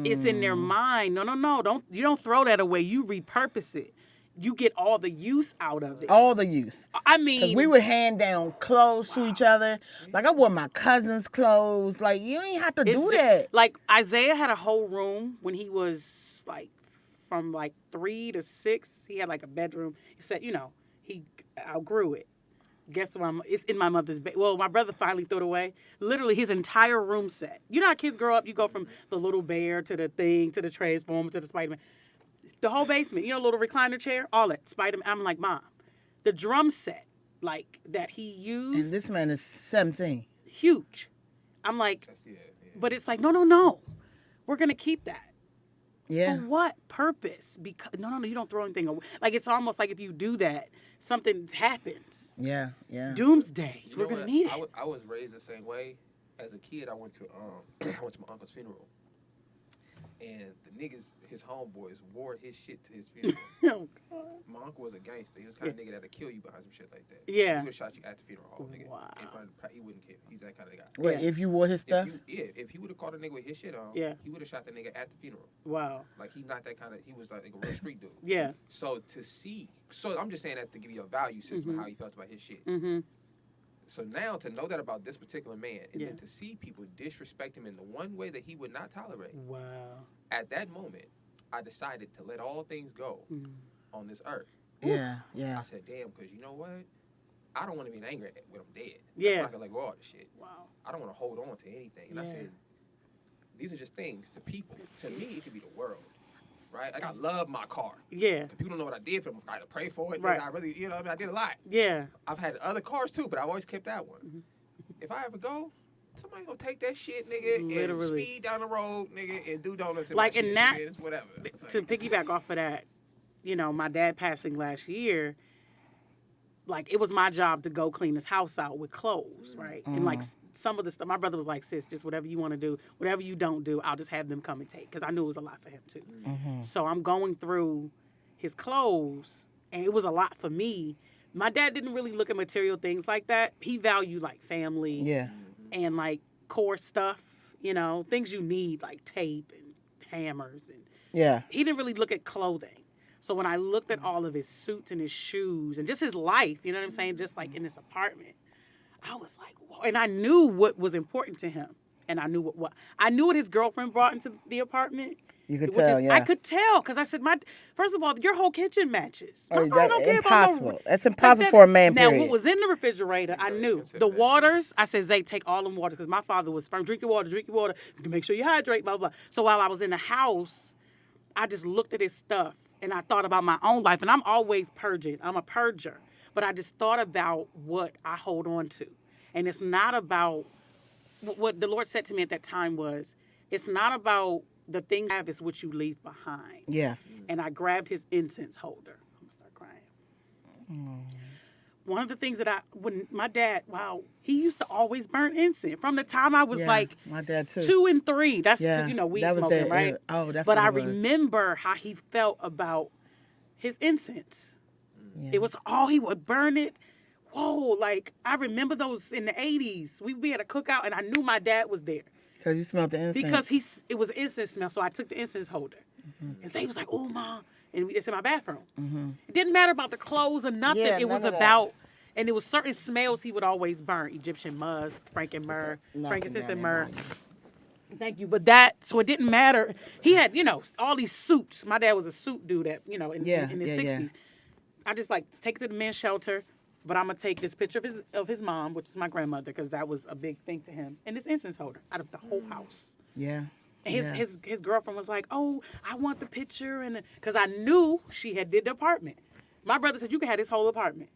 it's in their mind. No, you don't throw that away. You repurpose it. You get all the use out of it. All the use. I Because mean, we would hand down clothes to each other. Like I wore my cousin's clothes. Like you ain't have to it's do ju- that. Like Isaiah had a whole room when he was like from like 3 to 6. He had like a bedroom. He said, he outgrew it. Guess what? It's in my mother's bed. Well, my brother finally threw it away. Literally, his entire room set. You know how kids grow up? You go from the little bear to the thing to the Transformer to the Spider-Man. The whole basement. Little recliner chair, all that. Spider-Man. I'm like, Mom, the drum set, like that he And used, this man is 17. huge. I'm like, That's, yeah. but it's like, no. We're gonna keep that. Yeah. For what purpose? Because no, you don't throw anything away. Like it's almost like if you do that, something happens. Yeah. Yeah. Doomsday. You We're know gonna what? need it. I was raised the same way. As a kid, I went to my uncle's funeral, and the niggas, his homeboys, wore his shit to his funeral. Oh, God. My uncle was a gangster. He was the kind of nigga that'd kill you behind some shit like that. Yeah. He would shot you at the funeral hall, nigga. Wow. In front of he wouldn't care. He's that kind of guy. Wait, Yeah. if you wore his stuff? If he would have caught a nigga with his shit on, Yeah. he would have shot the nigga at the funeral. Wow. Like he's not that kind of. He was like a real street dude. Yeah. So I'm just saying that to give you a value system of how he felt about his shit. Mm-hmm. So now to know that about this particular man, and Yeah. then to see people disrespect him in the one way that he would not tolerate, Wow. at that moment, I decided to let all things go on this earth. Yeah. Yeah. I said, damn, because you know what? I don't want to be in anger when I'm dead. Yeah. That's why I can let go of all this shit. Wow. I don't want to hold on to anything. And I Yeah. said, these are just things to people. To me, it could be the world. Right? Like, I love my car. Yeah. People don't know what I did for them. I had to pray for it. Right. I really, I did a lot. Yeah. I've had other cars too, but I've always kept that one. If I ever go, somebody gonna take that shit, nigga, Literally. and speed down the road, nigga, and do donuts. Like, and and my that- shit, nigga. It's whatever. To piggyback off of that, my dad passing last year, like it was my job to go clean his house out with clothes, right? And like some of the stuff, my brother was like, sis, just whatever you want to do, whatever you don't do, I'll just have them come and take, because I knew it was a lot for him too. So I'm going through his clothes, and it was a lot for me. My dad didn't really look at material things like that. He valued like family and like core stuff, things you need like tape and hammers. And he didn't really look at clothing. So when I looked at all of his suits and his shoes and just his life, you know what I'm saying, just like in this apartment, I was like, whoa. And I knew what was important to him. And I knew what his girlfriend brought into the apartment. You could tell, I could tell, because I said, first of all, your whole kitchen matches. Oh, My father don't care impossible. about That's impossible for a man, Now, period. what was in the refrigerator, I knew. The waters, I said, Zay, take all them waters, because my father was firm. Drink your water. You can make sure you hydrate, blah, blah. So while I was in the house, I just looked at his stuff, and I thought about my own life. And I'm always purging. I'm a purger. But I just thought about what I hold on to. And it's not about, what the Lord said to me at that time was, it's not about the thing you have, is what you leave behind. Yeah. And I grabbed his incense holder. I'm going to start crying. One of the things that when my dad, he used to always burn incense from the time I was like my dad too. 2 and 3. That's because, we that was smoking, their, right? Oh, that's but what I it was. remember how he felt about his incense. Yeah. It was all he would burn it. Whoa, like I remember those in the 80s. We had a cookout, and I knew my dad was there. Because you smelled the incense. Because it was incense smell, so I took the incense holder. And so he was like, oh, Mom. And it's in my bathroom. It didn't matter about the clothes or nothing. Yeah, it was none of about, and there was certain smells he would always burn. Egyptian musk, frankincense and myrrh. Thank you. But so it didn't matter. He had, all these suits. My dad was a suit dude in his 60s. Yeah. I just take it to the men's shelter. But I'm going to take this picture of his mom, which is my grandmother, because that was a big thing to him, and this incense holder out of the whole house. Yeah. And his girlfriend was like, oh, I want the picture. And because I knew she did the apartment. My brother said, you can have this whole apartment.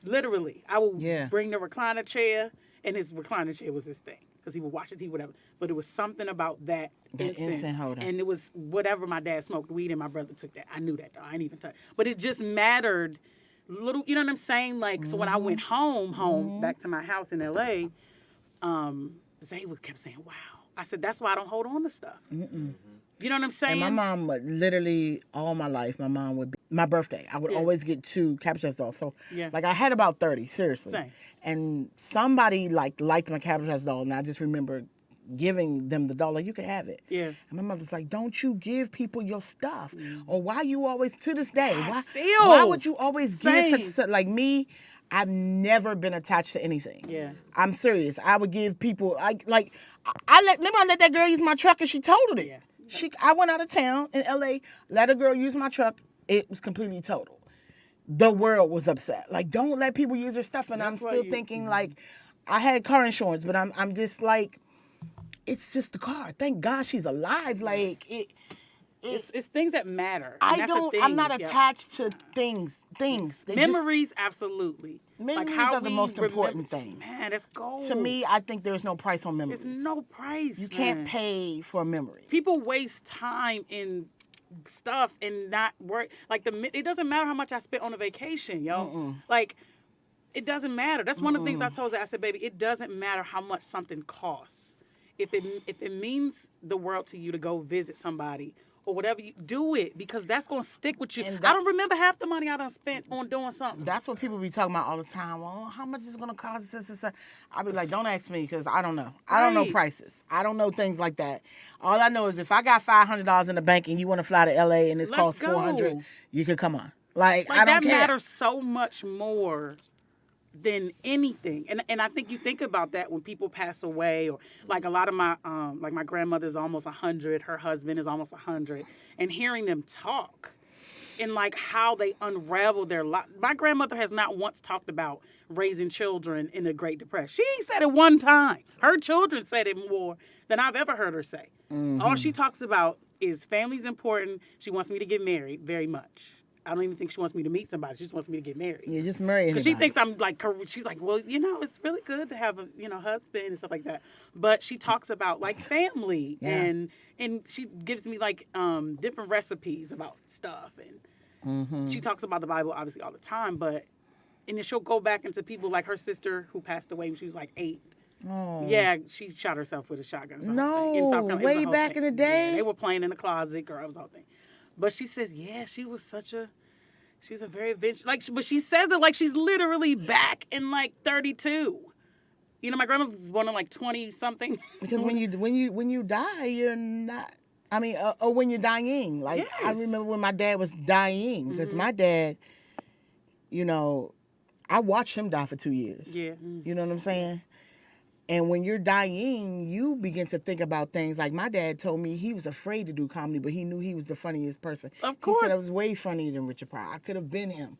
Literally. I would bring the recliner chair, and his recliner chair was his thing, because he would watch TV, whatever. But it was something about that incense holder. And it was whatever my dad smoked weed, and my brother took that. I knew that, though. I ain't even touch. But it just mattered. Little, you know what I'm saying? Like, so when I went home back to my house in LA, Zay kept saying, wow. I said, that's why I don't hold on to stuff. You know what I'm saying? And my mom would literally, all my life, my birthday, I would always get 2 Cabbage Patch dolls. So, I had about 30, seriously. Same. And somebody, liked my Cabbage Patch doll, and I just remember giving them the doll, you can have it. Yeah. And my mother's like, don't you give people your stuff. Or why you always, to this day, why would you always give such, like me, I've never been attached to anything. Yeah. I'm serious. I would give people, remember I let that girl use my truck and she totaled it. Yeah. I went out of town in LA, let a girl use my truck. It was completely total. The world was upset. Don't let people use their stuff. And I'm still thinking I had car insurance, but I'm just it's just the car. Thank God she's alive. It's things that matter. I'm not attached to things. Memories, absolutely. Memories are the most important thing. Man, that's gold. To me, I think there's no price on memories. There's no price. You can't pay for a memory. People waste time in stuff and not work. It doesn't matter how much I spent on a vacation, yo. It doesn't matter. That's one of the things I told her. I said, baby, it doesn't matter how much something costs. If it means the world to you to go visit somebody or whatever, you do it, because that's going to stick with you. I don't remember half the money I done spent on doing something. That's what people be talking about all the time. Well, how much is it going to cost? I be like, don't ask me, because I don't know. I don't know prices. I don't know things like that. All I know is if I got $500 in the bank and you want to fly to LA and it's cost $400, you can come on. I don't that care. matters so much more than anything. And I think you think about that when people pass away, or a lot of my my grandmother's almost 100, her husband is almost 100, and hearing them talk and how they unravel their life. My grandmother has not once talked about raising children in the Great Depression. She ain't said it one time. Her children said it more than I've ever heard her say. All she talks about is family's important. She wants me to get married very much. I don't even think she wants me to meet somebody. She just wants me to get married. Yeah, just marry anybody. Because she thinks I'm she's like, well, it's really good to have a, husband and stuff like that. But she talks about family and she gives me different recipes about stuff. She talks about the Bible obviously all the time, but and then she'll go back into people like her sister who passed away when she was like 8. Oh. Yeah, she shot herself with a shotgun. Or something No, in South Carolina. It was way a whole back thing. in the day? Yeah, they were playing in the closet, girl. It was a whole thing. But she says, yeah, she was a very adventurous. Like, but she says it like she's literally back in like 32. You know, my grandmother was born in like 20 something. Because when you die, you're not. I mean, or when you're dying. Like I Yes. remember when my dad was dying, because my dad, you know, I watched him die for 2 years. Yeah. You know what I'm saying? And when you're dying, you begin to think about things. Like my dad told me he was afraid to do comedy, but he knew he was the funniest person. Of He course. said I was way funnier than Richard Pryor. I could have been him.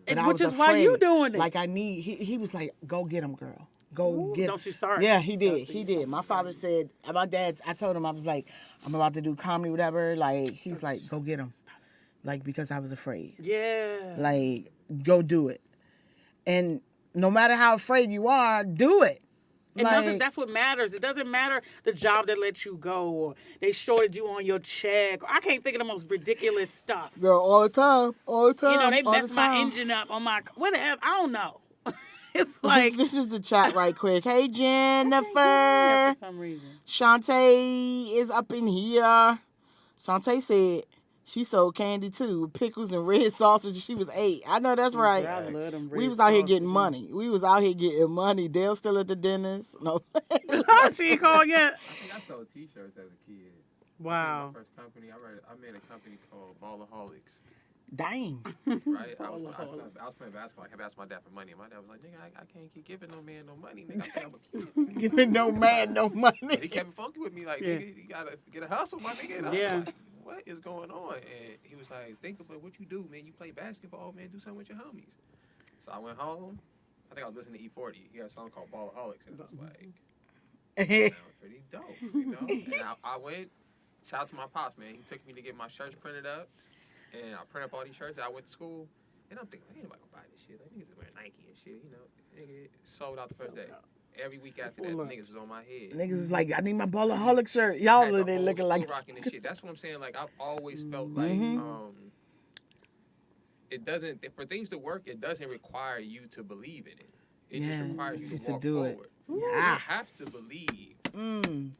But I Which was is why you afraid. doing it. Like he was like, go get him, girl. Go Ooh, get him. don't you start. Yeah, he did. Don't He you did. My father said, my dad, I told him, I was like, I'm about to do comedy, whatever. Like, he's like, go get him. Like, because I was afraid. Yeah. Like, go do it. And no matter how afraid you are, do it. That's what matters. It doesn't matter the job that let you go or they shorted you on your check. I can't think of the most ridiculous stuff. Girl, all the time. You know, they all the messed my time. engine up on my whatever. I don't know. It's like This is the chat right quick. Hey, Jennifer. for some reason. Shantae is up in here. Shantae said she sold candy too, pickles and red sausage. She was 8. I know that's right. I love them We red was out here getting sausages. money. We was out here getting money. Dale still at the dentist. No. She ain't called yet. I think I sold T-shirts as a kid. Wow. My first company, I made a company called Ballaholics. Dang. Right? I was playing basketball. I kept asking my dad for money. And my dad was like, nigga, I can't keep giving no man no money. Nigga, I'm a kid. Giving no man no He money. kept it funky with me, like, Yeah. nigga, you gotta get a hustle, my nigga. And I Yeah. was like, what is going on? And he was like, think about what you do, man. You play basketball, man. Do something with your homies. So I went home. I think I was listening to E40. He had a song called Ballaholics. And I was like, sounds pretty dope, you know? And I went, shout out to my pops, man. He took me to get my shirts printed up. And I printed up all these shirts. And I went to school. And I'm thinking, ain't nobody gonna buy this shit. Like, niggas is wearing Nike and shit, you know? Nigga, sold out the first day. Every week after that, niggas was on my head. Niggas was like, I need my Ballaholic shirt. Y'all Had the they whole looking like school rocking this shit. That's what I'm saying. Like, I've always felt like it doesn't, for things to work, it doesn't require you to believe in it. It Yeah, just requires you just to to walk do it. forward. Yeah. You have to believe.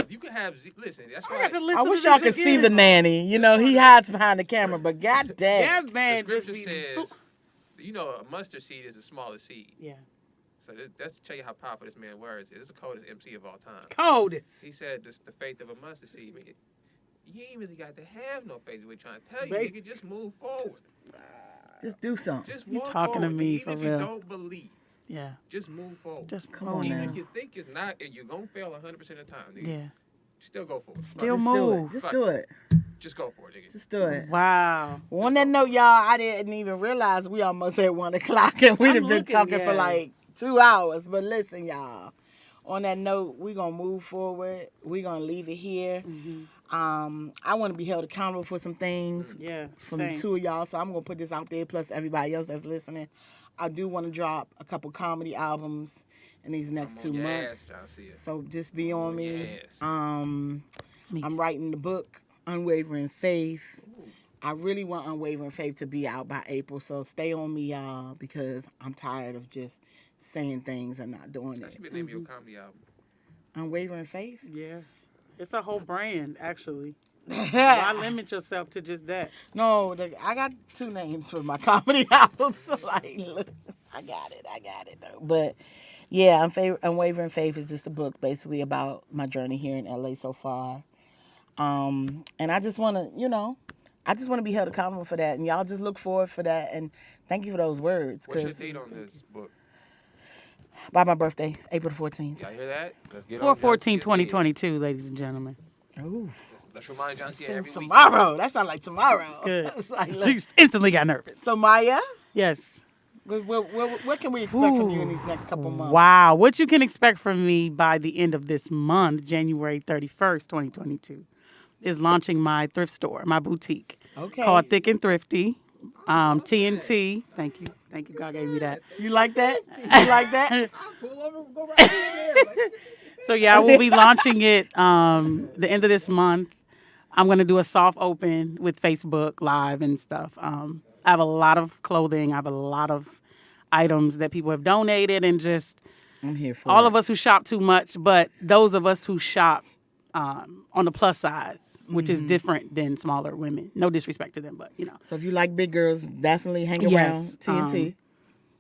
You can have, listen, that's I why. got to listen I to wish this y'all could see again. the nanny. You know, he hides behind the camera, but god damn. That man The just scripture be says, you know, a mustard seed is the smallest seed. yeah. So that's to tell you how powerful this man's words is. This is the coldest MC of all time. Coldest. He said the faith of a mustard seed. Man, you ain't really got to have no faith. We're trying to tell you, Babe. nigga, just move forward. Just do something. Just You walk talking to forward. me, Even for if real. you don't believe, Yeah. just move forward. Just Come on Even now. if you think it's not, you're gonna fail 100% of the time, nigga. Yeah. Still go for it. Still Just do move. it. Just do it. Just go for it, nigga. Just do it. Wow. Well, on that note, y'all, I didn't even realize we almost at 1 o'clock and we'd I'm have been looking, talking for yeah. like 2 hours. But listen, y'all, on that note, we're going to move forward. We're going to leave it here. I want to be held accountable for some things Yeah. from same. the 2 of y'all. So I'm going to put this out there, plus everybody else that's listening. I do want to drop a couple comedy albums in these next 2 months. JONCEA. So just be on me. Yes. Me I'm too. writing the book, Unwavering Faith. I really want Unwavering Faith to be out by April, so stay on me, y'all, because I'm tired of just saying things and not doing That it. should be the name of your comedy album. Unwavering Faith? Yeah. It's a whole brand, actually. Why limit yourself to just that? No, I got 2 names for my comedy album, so like, look, I got it though. But yeah, Unwavering Faith is just a book basically about my journey here in LA so far. And I just want to, be held accountable for that, and y'all just look forward for that. And thank you for those words, What's your because date on this book? by my birthday, April 14th. Y'all hear that? Let's get on 4/14/2022, ladies and gentlemen. Ooh, Let's remind JONCEA every week. tomorrow. That sounds like tomorrow. Good. It's like, She look. instantly got nervous. So Maya, Yes. what can we expect from you in these next couple months? Wow. What you can expect from me by the end of this month, January 31st, 2022, is launching my thrift store, my boutique. Okay. Called Thick and Thrifty. TNT. Thank you. God gave me that. You like that? You like that? Pull over, go right in there. So yeah, I will be launching it the end of this month. I'm gonna do a soft open with Facebook Live and stuff. I have a lot of clothing. I have a lot of items that people have donated, and just I'm here for all it. of us who shop too much, but those of us who shop on the plus size, which is different than smaller women. No disrespect to them, but So if you like big girls, definitely hang Yes, around TNT.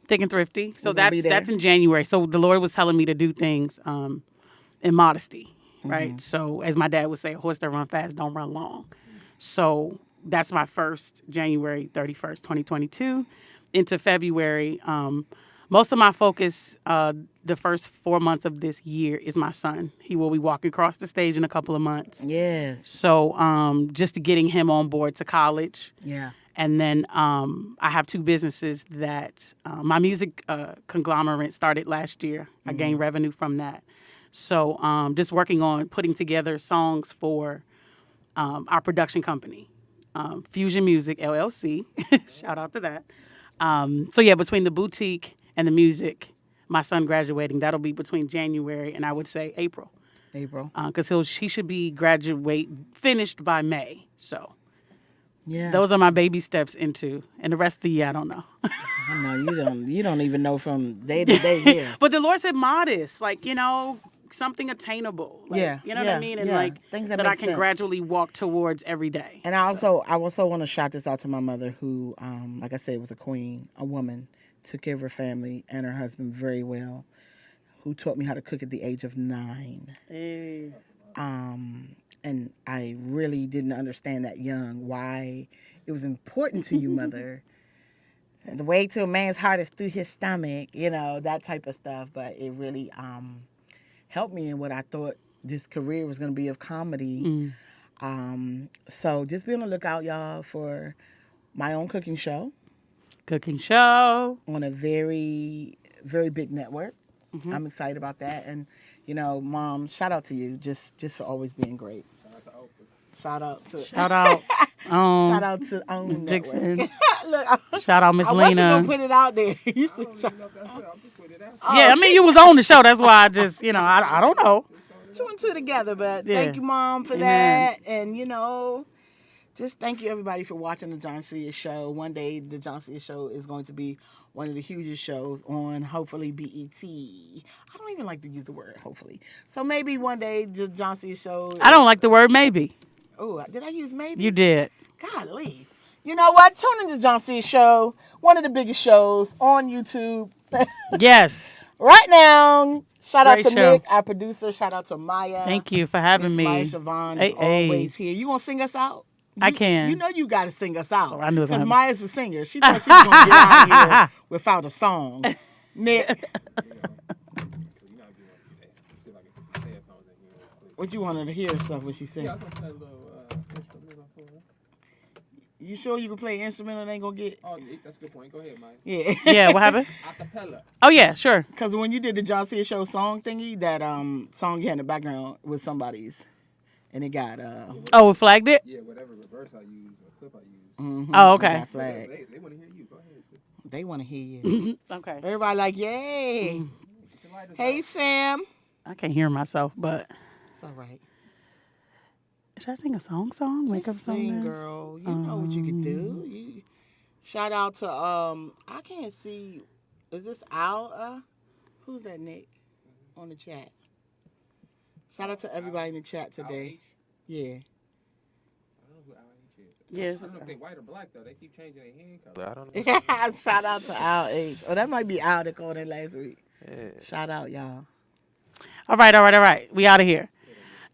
thick and thrifty. So We're gonna be that's there. in January. So the Lord was telling me to do things in modesty, right? So as my dad would say, a horse that run fast don't run long. So that's my first January 31st, 2022 into February. Most of my focus the first 4 months of this year is my son. He will be walking across the stage in a couple of months. Yes. So just getting him on board to college. Yeah. And then I have two businesses that my music conglomerate started last year. I gained revenue from that. So just working on putting together songs for our production company, Fusion Music LLC. Shout out to that. So yeah, between the boutique and the music, my son graduating, that'll be between January and I would say April. April. Because he should be finished by May. So Yeah. those are my baby steps into, and the rest of the year I don't know. I know you don't even know from day to day here. But the Lord said modest, like something attainable. Like, Yeah, you know what yeah, I mean, and yeah. like Things that that I make can sense. gradually walk towards every day. And I also want to shout this out to my mother, who, like I said, was a queen, a woman, took care of her family and her husband very well, who taught me how to cook at the age of 9. Hey. And I really didn't understand that young why it was important to you, mother. And the way to a man's heart is through his stomach, that type of stuff. But it really helped me in what I thought this career was going to be of comedy. So just be on the lookout, y'all, for my own cooking show Cooking show. on a very, very big network. I'm excited about that. And, Mom, shout out to you just for always being great. Shout out to Shout out. shout out to Miss Network. Dixon. Look, Shout out Miss I wasn't Lena. gonna put it out there. You said, Yeah, I mean you was on the show. That's why I just I don't know. 2 and 2 together, but Yeah. thank you, Mom, for Amen. that. And just thank you everybody for watching the JONCEA show. One day the JONCEA show is going to be one of the hugest shows on hopefully BET. I don't even like to use the word hopefully. So maybe one day the JONCEA show. I don't like the word maybe. Oh, did I use maybe? You did. Golly. You know what? Tune into the JONCEA show, one of the biggest shows on YouTube. Yes. Right now, shout out Great to show. Nick, our producer. Shout out to Maya. Thank you for having Miss me. Maya Siobhan Hey, is always here. You want to sing us out? I can. You know you got to sing us out. Oh, I knew it was Because gonna Maya's a singer. She thought she was going to get out of here without a song. Nick, what you wanted to hear stuff when she sang? You sure you can play instrumental and ain't going to get... Oh, that's a good point. Go ahead, Mike. Yeah. Yeah, what happened? Acapella. Oh yeah, sure. Because when you did the JONCEA show song thingy, that song you had in the background was somebody's. And it got... Oh, we flagged it? Yeah, whatever reverse I use or clip I use. Oh, okay. got flagged. They want to hear you. Go ahead. They want to hear you. Okay. Everybody like, yay. Hey, Sam. I can't hear myself, but It's all right. should I sing a song? Wake up Just sing, song? girl. You know what you can do. Shout out to, I can't see, is this Al? Who's that, Nick? On the chat. Shout out to everybody in the chat today. Yeah. I don't know who Al is. Yeah. I don't know if they white or black though. They keep changing their hand color. I don't know. Shout out to Al H. Oh, that might be Al that called in last week. Yeah. Shout out, y'all. All right. We out of here.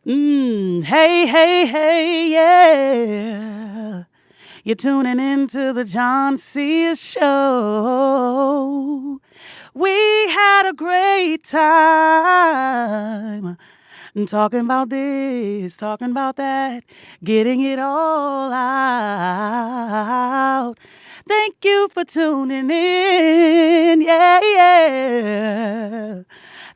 Hey, yeah. You're tuning into the JONCEA show. We had a great time talking about this, talking about that, getting it all out. Thank you for tuning in. Yeah.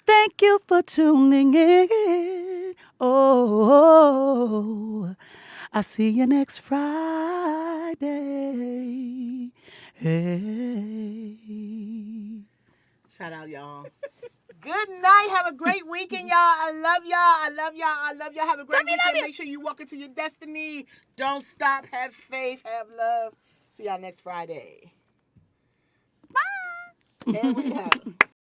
Thank you for tuning in. Oh, I see you next Friday. Hey. Shout out, y'all. Good night. Have a great weekend, y'all. I love y'all. Have a great weekend. Make sure you walk into your destiny. Don't stop. Have faith. Have love. See y'all next Friday. Bye. And we have.